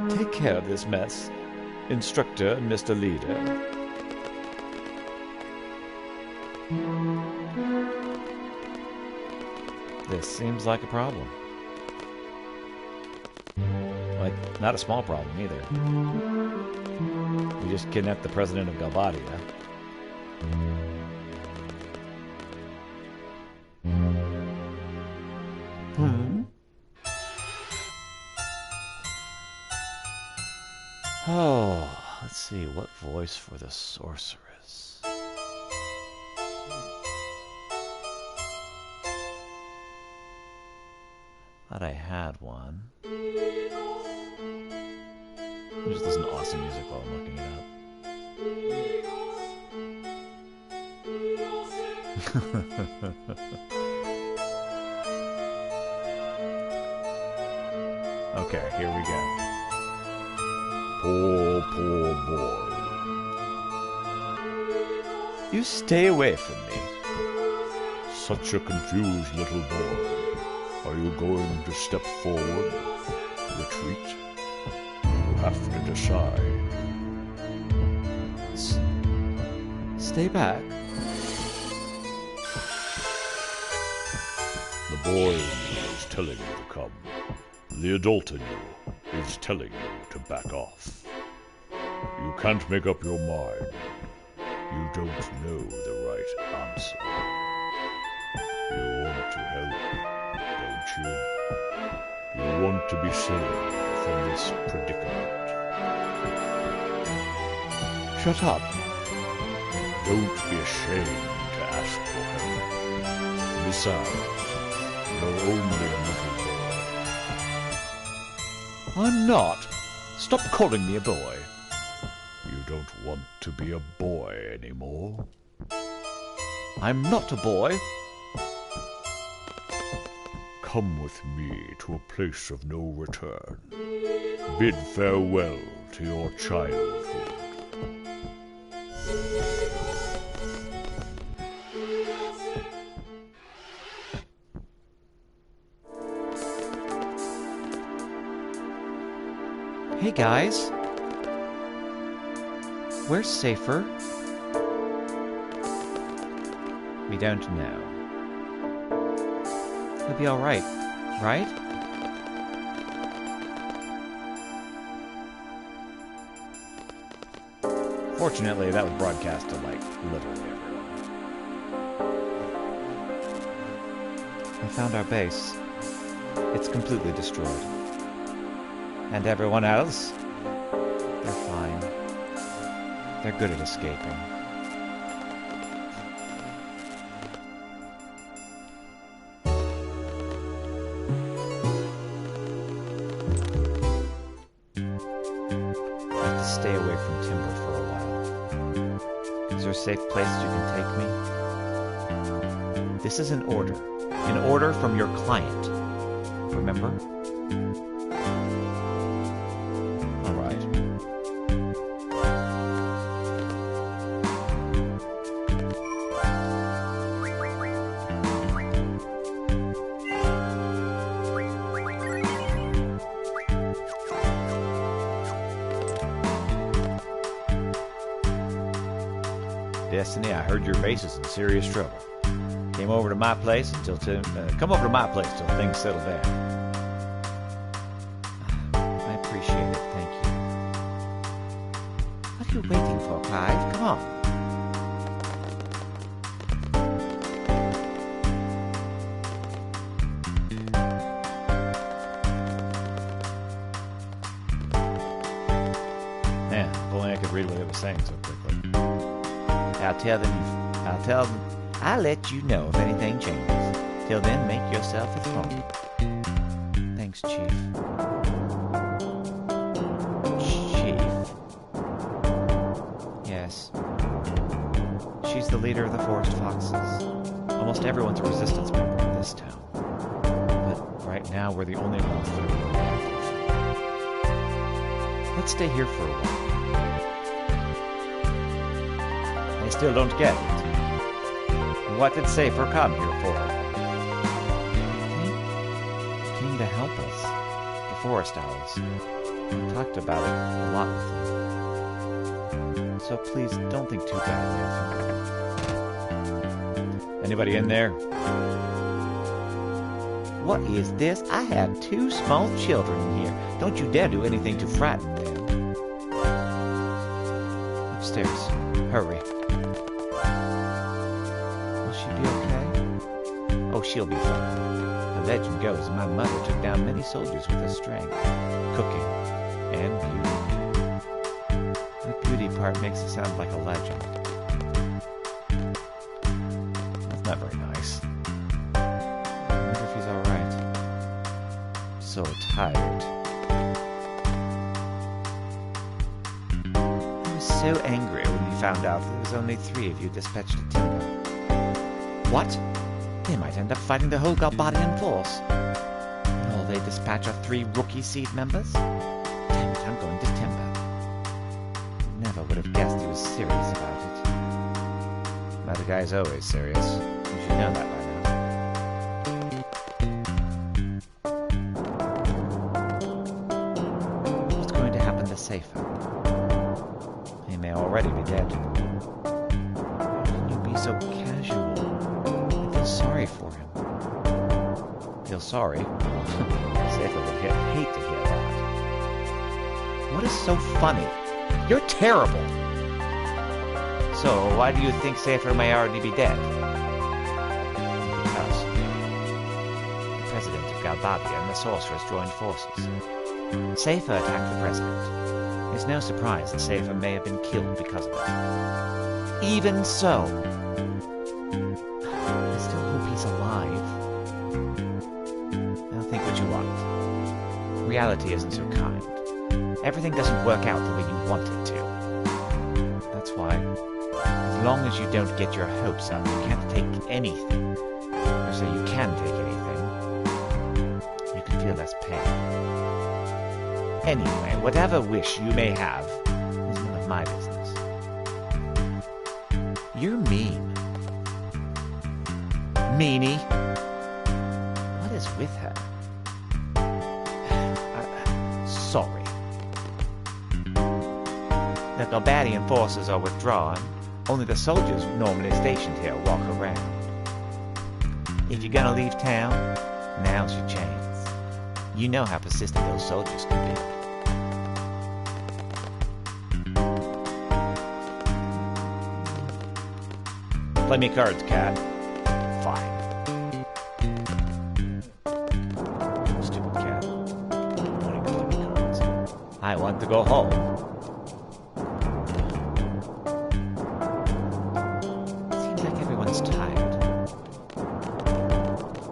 Speaker 2: Take care of this mess, Instructor and Mr. Leader. This seems like a problem. Like, not a small problem either. We just kidnapped the president of Galbadia. Oh, let's see, what voice for the sorceress? Thought I had one. There's this an awesome music while I'm looking it up. Okay, here we go.
Speaker 3: Poor, poor boy.
Speaker 2: You stay away from me.
Speaker 3: Such a confused little boy. Are you going to step forward? Retreat? You have to decide.
Speaker 2: Stay back.
Speaker 3: The boy in you is telling you to come. The adult in you is telling you to back off. You can't make up your mind. You don't know the right answer. You want to help, don't you? You want to be saved from this predicament.
Speaker 2: Shut up.
Speaker 3: Don't be ashamed to ask for help. Besides, you're only a little boy.
Speaker 2: I'm not. Stop calling me a boy.
Speaker 3: You don't want to be a boy anymore.
Speaker 2: I'm not a boy.
Speaker 3: Come with me to a place of no return. Bid farewell to your childhood.
Speaker 2: Hey guys. Where's Safer? We don't know. He'll be alright, right?
Speaker 1: Fortunately, that was broadcast to, like, literally everyone.
Speaker 2: I found our base. It's completely destroyed. And everyone else? They're fine. They're good at escaping. I have to stay away from Timber for a while. Is there a safe place you can take me? This is an order. An order from your client. Remember?
Speaker 1: Destiny, I heard your base is in serious trouble. Come over to my place till things settle down.
Speaker 2: I appreciate it, thank you. What are you waiting for, Clive? Come on. only I could read what it was saying so quickly.
Speaker 4: I'll tell them. I'll let you know if anything changes. Till then, make yourself at home. Thanks, Chief. Chief? Yes. She's the leader of the Forest Foxes. Almost everyone's a resistance member in this town. But right now, we're the only ones that are really active. Let's stay here for a while.
Speaker 2: I still don't get it. What did Safer come here for?
Speaker 4: He came to help us. The Forest Owls. We talked about it a lot with them. So please, don't think too badly of him.
Speaker 2: Anybody in there?
Speaker 4: What is this? I have 2 small children in here. Don't you dare do anything to frighten them. Upstairs. Hurry. Will she be okay? Oh, she'll be fine. The legend goes that my mother took down many soldiers with her strength, cooking, and beauty. The beauty part makes it sound like a legend.
Speaker 2: That's not very nice.
Speaker 4: I wonder if he's alright. So tired. I was so angry when we found out there was only 3 of you dispatched to Timber. What? They might end up fighting the whole Galbadian force. And all they dispatch are 3 rookie seed members? Damn it, I'm going to Timber. Never would have guessed he was serious about it.
Speaker 2: But the guy's always serious. You should know that by now.
Speaker 4: What's going to happen to Safer?
Speaker 2: He may already be dead.
Speaker 4: How can you be so casual? I feel sorry for him.
Speaker 2: Feel sorry? Safer would hate to hear that.
Speaker 4: What is so funny? You're terrible! So, why do you think Safer may already be dead?
Speaker 2: Because
Speaker 4: The president of Galbadia and the sorceress joined forces. Safer attacked the president. It's no surprise that Safer may have been killed because of it. Even so, I still hope he's alive. Now think what you want. Reality isn't so kind. Everything doesn't work out the way you want it to. That's why, as long as you don't get your hopes up, you can't take anything. Or so you can take anything. You can feel less pain. Anyway, whatever wish you may have is none of my business. You're mean. Meanie. What is with her? Sorry. The Galbadian forces are withdrawn. Only the soldiers normally stationed here walk around. If you're gonna leave town, now's your chance. You know how persistent those soldiers can be.
Speaker 2: play me cards, cat.
Speaker 4: Fine. Stupid cat. Wanting to play me cards. I want to go home. Seems like everyone's tired.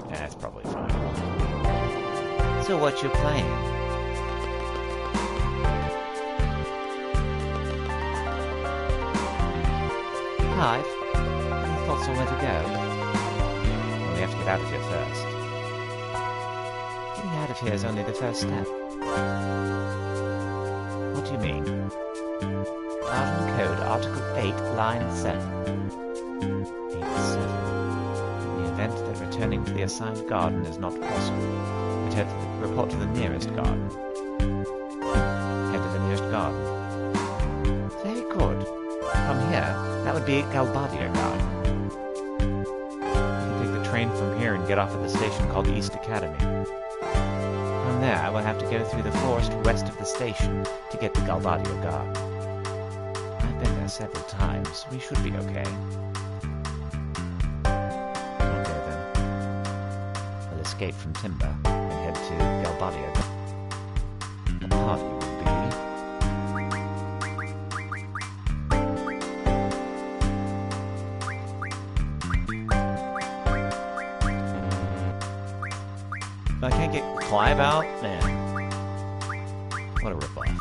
Speaker 2: That's probably fine.
Speaker 4: So what you playing? Hive? I thought somewhere to go.
Speaker 2: Well, we have to get out of here first.
Speaker 4: Getting out of here is only the first step. What do you mean? Garden Code, Article 8, Line 7. 8-7. In the event that returning to the assigned garden is not possible, report to the nearest garden. Head to the nearest garden. Very good. From here, that would be Galbadia Garden. You can take the train from here and get off at the station called East Academy. From there, we'll have to go through the forest west of the station to get to Galbadia Garden. I've been there several times. We should be okay. Okay, then. We'll escape from Timber and head to Galbadia. The party will be
Speaker 2: I can't get Clive out? Man. What a ripoff.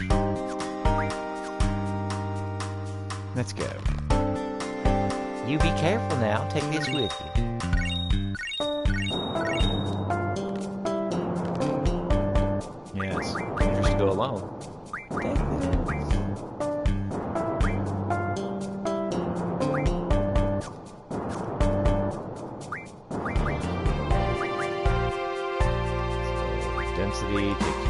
Speaker 2: Let's go.
Speaker 4: You be careful now. Take this with you.
Speaker 2: Yes, dangerous to go alone.
Speaker 4: Take this.
Speaker 2: Density, take these.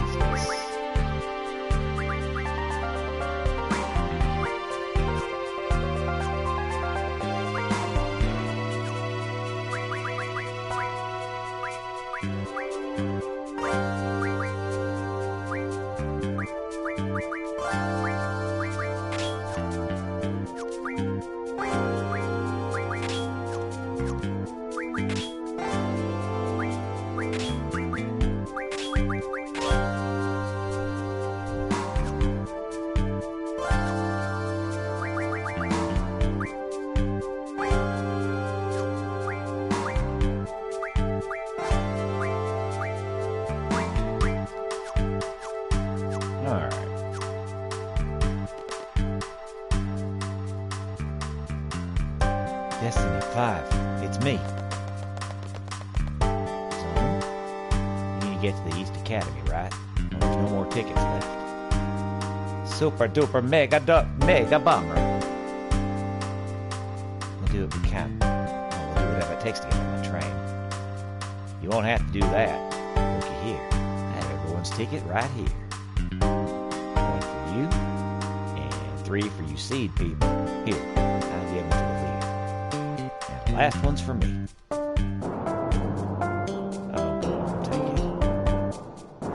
Speaker 4: Destiny 5. It's me. So, you need to get to the East Academy, right? There's no more tickets left. Super duper mega bomber. We'll do what we can. We'll do whatever it takes to get on the train. You won't have to do that. Looky here. I have everyone's ticket right here. 1 for you, and 3 for you seed people. Here, I'll give them to the leader. And the last one's for me. Oh, go on, take it.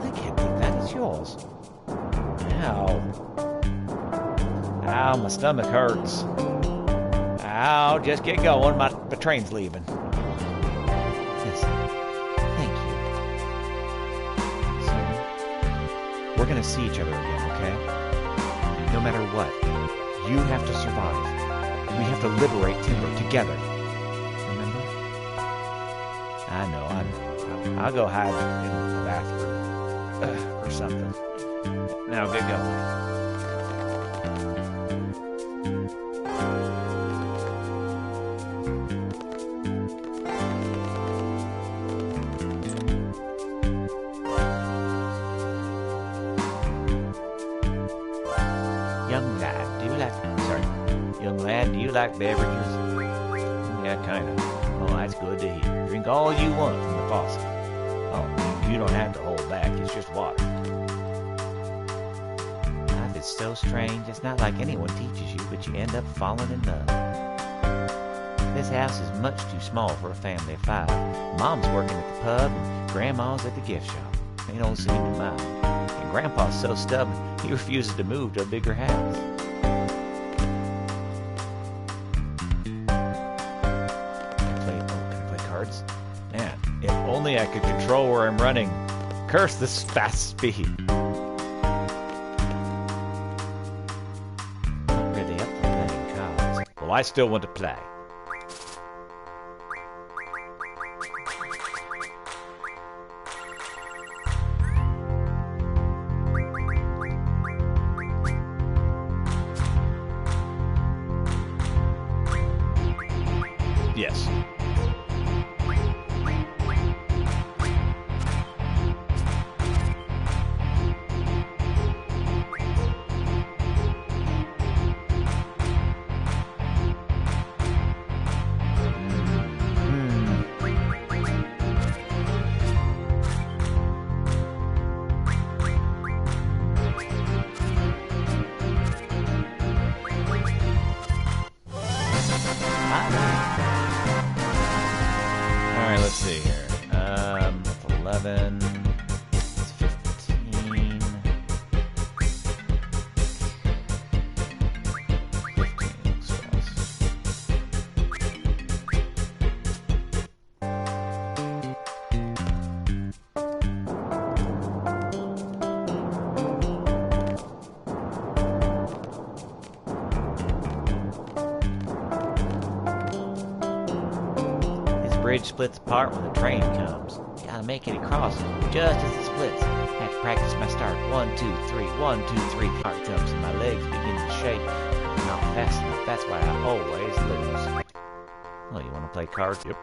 Speaker 4: I can't think that is yours. Ow. Ow, my stomach hurts. Ow, just get going. My train's leaving. Listen, thank you. So, we're gonna see each other again, okay? No matter what, you have to survive. We have to liberate Timber together. Remember? I know. I'll go hide in the bathroom. Or something. Now get going. Young lad, do you like beverages? Yeah, kind of. Oh, that's good to hear. Drink all you want from the faucet. Oh, you don't have to hold back. It's just water. Life is so strange. It's not like anyone teaches you, but you end up falling in love. This house is much too small for a family of 5. Mom's working at the pub, and Grandma's at the gift shop. They don't seem to mind. And Grandpa's so stubborn, he refuses to move to a bigger house. Man, if only I could control where I'm running. Curse this fast speed. Not really up for playing cards. Well, I still want to play. Yes. Alright, let's see here. 11. It's 15. 15 spots. Bridge splits apart when the train comes. Gotta make any crosses just as it splits. I have to practice my start. 1, 2, 3, 1, 2, 3. Heart jumps and my legs begin to shake. Not fast enough. That's why I always lose. Oh, you want to play cards?
Speaker 3: Yep.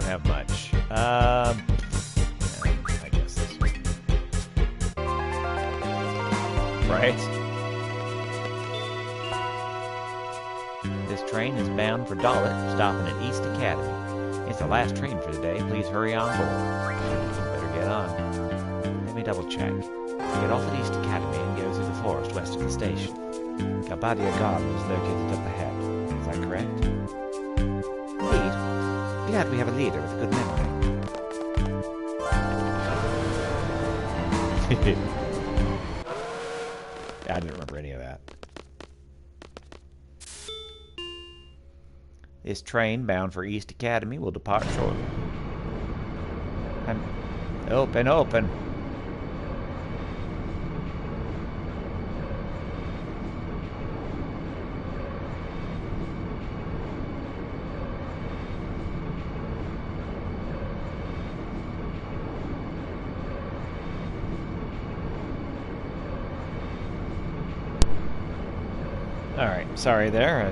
Speaker 2: Have much. I guess this one. Right?
Speaker 4: This train is bound for Dalit, stopping at East Academy. It's the last train for the day. Please hurry on board.
Speaker 2: Better get on.
Speaker 4: Let me double check. Get off at East Academy and go through the forest west of the station.
Speaker 2: Gabadia Garden is located up ahead. Is that correct?
Speaker 4: Indeed. Glad we have a leader with a good memory.
Speaker 2: I didn't remember any of that.
Speaker 4: This train bound for East Academy will depart shortly.
Speaker 2: Open. Alright, sorry there. I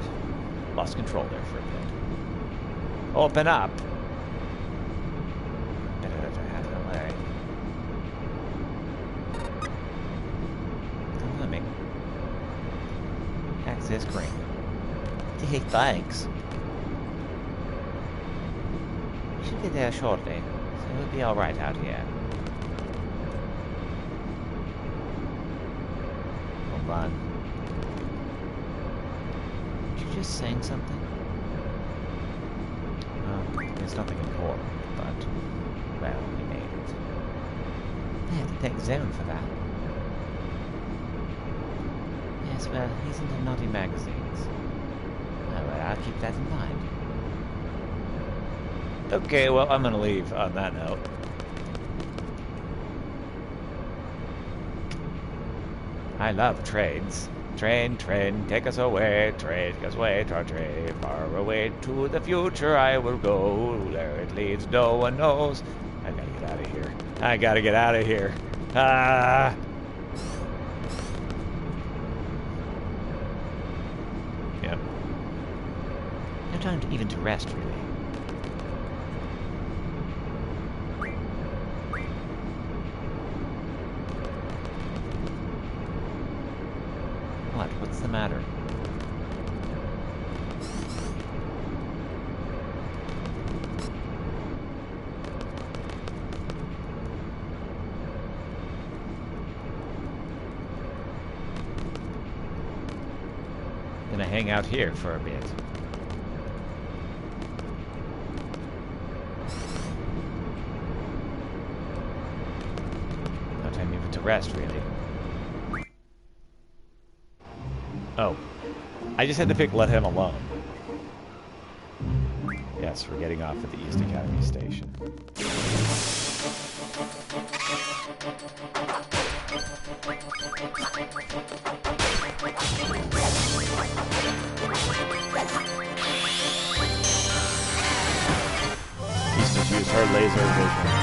Speaker 2: lost control there for a bit. Open up! Better out of the way.
Speaker 4: Confirming. Access green. Hey, thanks. We should be there shortly, so we'll be alright out here.
Speaker 2: Hold on.
Speaker 4: Just saying something?
Speaker 2: It's nothing important, but, well, we made it.
Speaker 4: I had to thank Zone for that. Yes, well, he's into naughty magazines. Oh, well, I'll keep that in mind.
Speaker 2: Okay, well, I'm gonna leave on that note. I love trains. Train, take us away, train, take us away to our train, far away to the future I will go, where it leads no one knows. I gotta get out of here. Ah! Yep.
Speaker 4: No time to even to rest, really. What? What's the matter?
Speaker 2: Gonna hang out here for a bit. No time even to rest, really. Oh. I just had to pick let him alone. Yes, we're getting off at the East Academy station. He's just used her laser vision.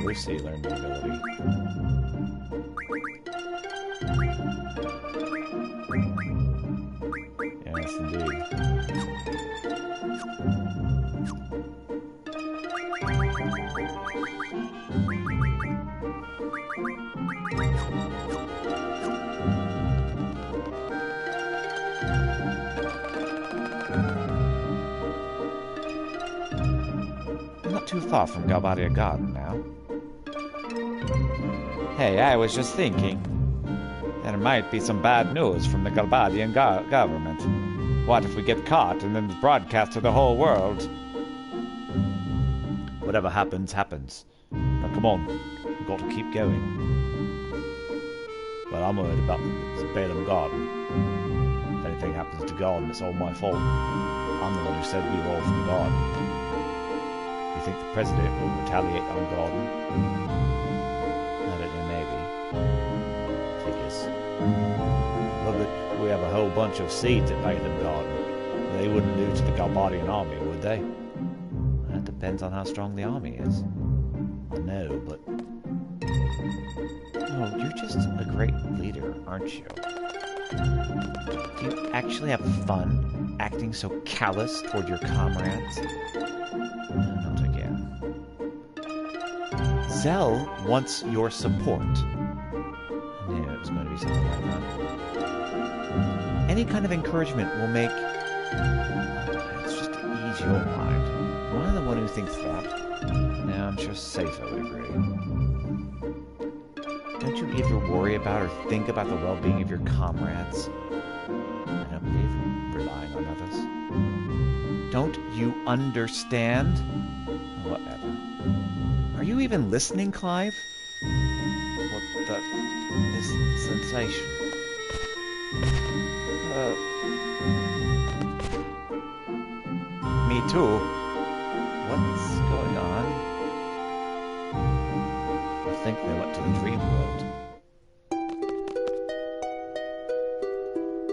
Speaker 2: Lucy learned the ability. Yes, indeed.
Speaker 4: I'm not too
Speaker 2: far from Galbadia Garden now. Hey, I was just thinking. There might be some bad news from the Galbadian government. What if we get caught and then it's broadcast to the whole world? Whatever happens, happens. Now come on, we've got to keep going. Well, I'm worried about the Balaam Garden. If anything happens to Garden, it's all my fault. I'm the one who said we were all from Garden. You think the president will retaliate on Garden? I don't know, maybe. Figures. Well, but we have a whole bunch of seeds at Balaam Garden. They wouldn't do to the Galbadian army, would they? That depends on how strong the army is. I know, but... Oh, you're just a great leader, aren't you? Do you actually have fun acting so callous toward your comrades? Not again. Zell wants your support. I knew it was going to be something like that. Any kind of encouragement will make... It's just to ease your mind. Am I the one who thinks that? No, I'm sure Safa would agree. Don't you ever worry about or think about the well-being of your comrades? I don't believe in relying on others. Don't you understand? Whatever. Are you even listening, Clive? What this sensation? Me too. What's going on? I think they went to the dream world.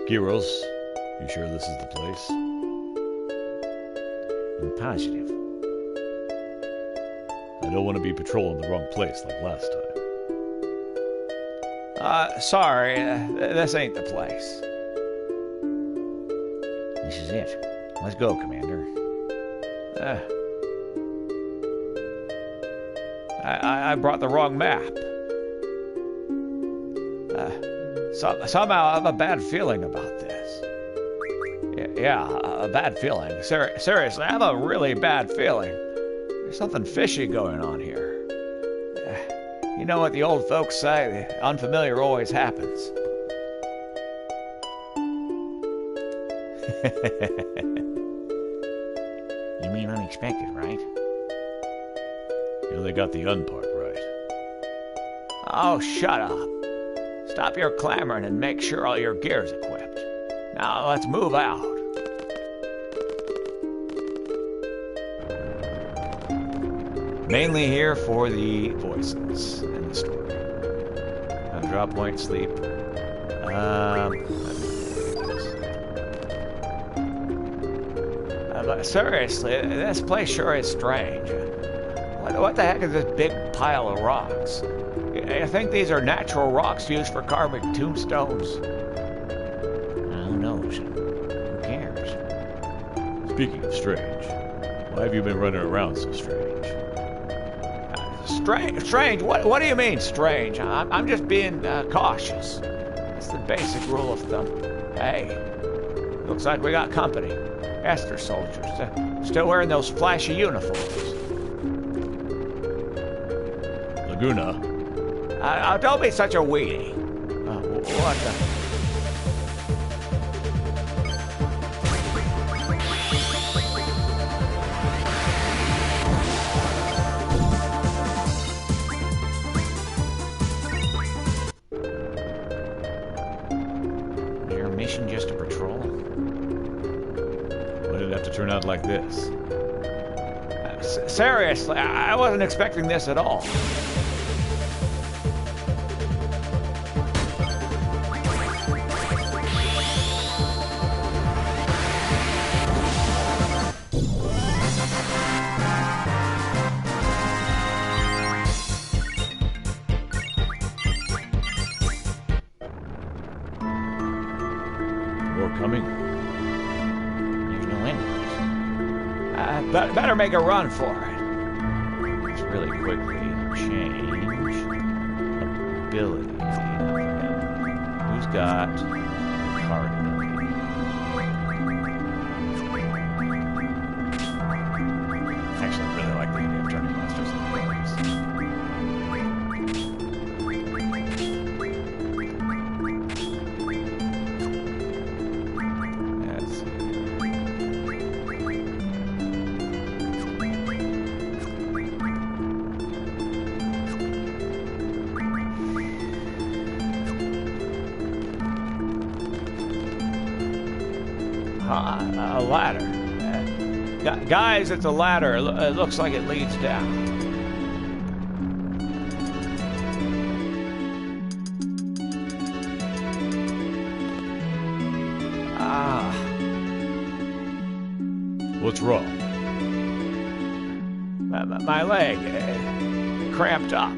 Speaker 3: Gyros, you sure this is the place?
Speaker 2: I'm positive.
Speaker 3: I don't want to be patrolling the wrong place like last time.
Speaker 2: Sorry, this ain't the place.
Speaker 1: This is it. Let's go, Commander.
Speaker 2: I brought the wrong map. Somehow I have a bad feeling about this. Yeah, a bad feeling. Seriously, I have a really bad feeling. There's something fishy going on here. You know what the old folks say, the unfamiliar always happens.
Speaker 1: You mean unexpected, right?
Speaker 3: You know, they got the un part right.
Speaker 2: Oh, shut up. Stop your clamoring and make sure all your gear's equipped. Now, let's move out. Mainly here for the voices and the story. Draw point, sleep. But seriously, this place sure is strange. What the heck is this big pile of rocks? I think these are natural rocks used for carving tombstones.
Speaker 1: Who knows? Who cares?
Speaker 3: Speaking of strange, why have you been running around so strange?
Speaker 2: Strange? What do you mean, strange? I'm just being cautious. That's the basic rule of thumb. Hey, looks like we got company. Esther soldiers. Still wearing those flashy uniforms.
Speaker 3: Laguna?
Speaker 2: Don't be such a weenie. What the...
Speaker 1: Your mission just to patrol?
Speaker 3: Why did it have to turn out like this?
Speaker 2: Seriously, I wasn't expecting this at all.
Speaker 3: More coming?
Speaker 1: There's no end to it.
Speaker 2: Better make a run for it.
Speaker 3: Let's really quickly change ability. Who's got card ability?
Speaker 2: Actually, I really like the idea of turning A ladder. Guys, it's a ladder. It looks like it leads down.
Speaker 3: What's wrong?
Speaker 2: My leg cramped up.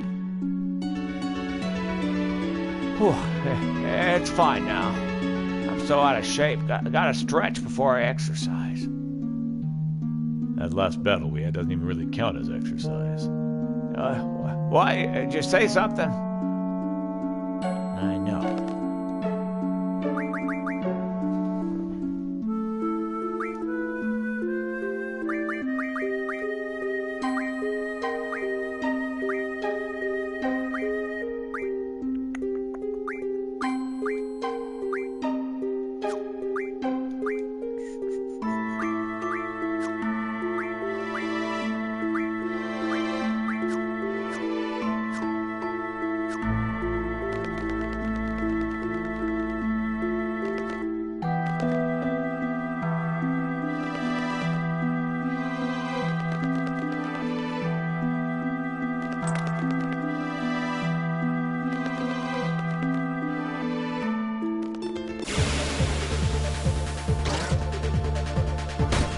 Speaker 2: Whew, it's fine now. I'm so out of shape. Gotta stretch before I exercise.
Speaker 3: That last battle we had doesn't even really count as exercise.
Speaker 2: Why? Did you say something?
Speaker 4: I know.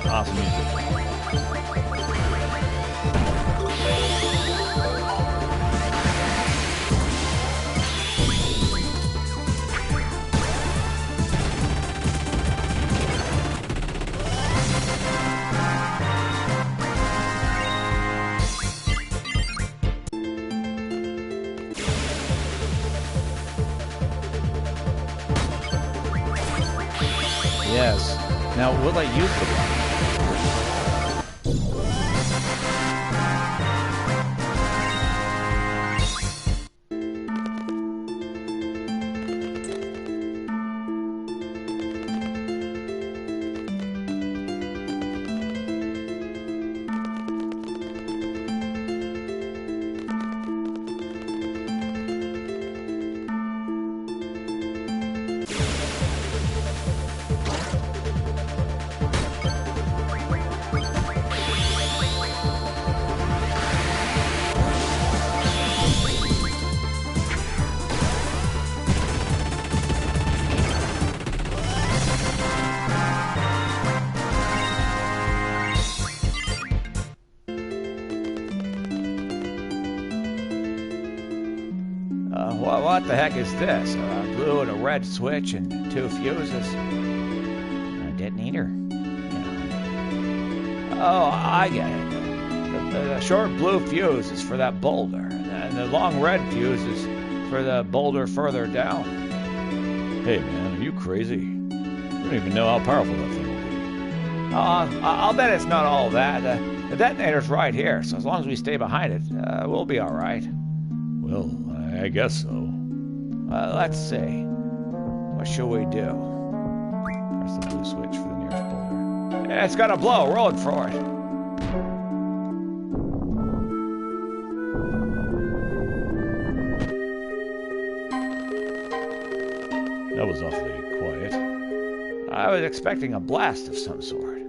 Speaker 3: Awesome music.
Speaker 2: Yes. Now, will I use the rock? What the heck is this? A blue and a red switch and 2 fuses.
Speaker 4: A detonator.
Speaker 2: Oh, I get it. The short blue fuse is for that boulder, and the long red fuse is for the boulder further down.
Speaker 3: Hey man, are you crazy? You don't even know how powerful that thing will be.
Speaker 2: I'll bet it's not all that. The detonator's right here, so as long as we stay behind it, we'll be all right.
Speaker 3: Well, I guess so.
Speaker 2: Let's see. What shall we do?
Speaker 3: Press the blue switch for the nearest boulder.
Speaker 2: It's gotta blow. Rolling for it.
Speaker 3: That was awfully quiet.
Speaker 2: I was expecting a blast of some sort.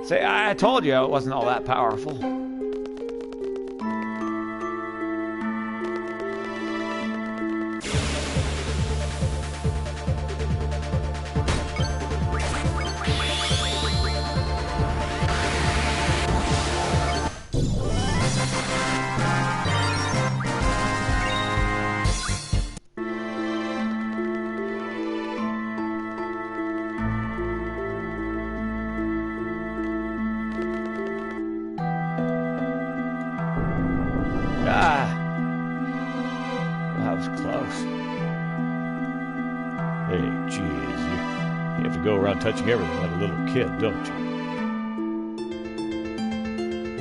Speaker 2: Say, I told you it wasn't all that powerful. That was close.
Speaker 3: Hey, geez, you have to go around touching everything like a little kid, don't you?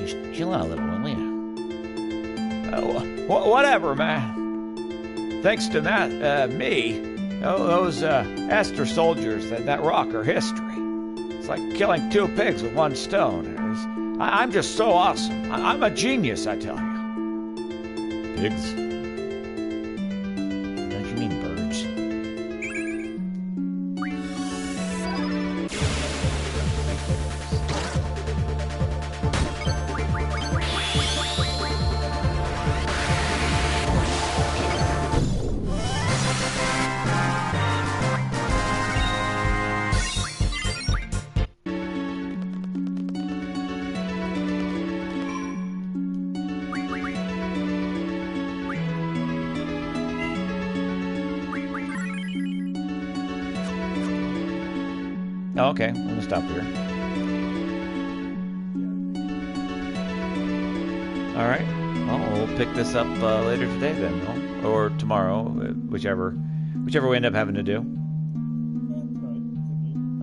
Speaker 4: You chill out a little, will you?
Speaker 2: Whatever, man. Thanks to that, me, those Esther soldiers, that rock are history. It's like killing 2 pigs with 1 stone. I'm just so awesome. I'm a genius, I tell you.
Speaker 3: Pigs?
Speaker 4: Don't you mean birds?
Speaker 2: Oh, okay. I'm gonna stop here. All right. Well, we'll pick this up later today then, no? Or tomorrow, whichever we end up having to do.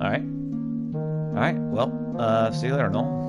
Speaker 2: All right. All right. Well, see you later, Noel.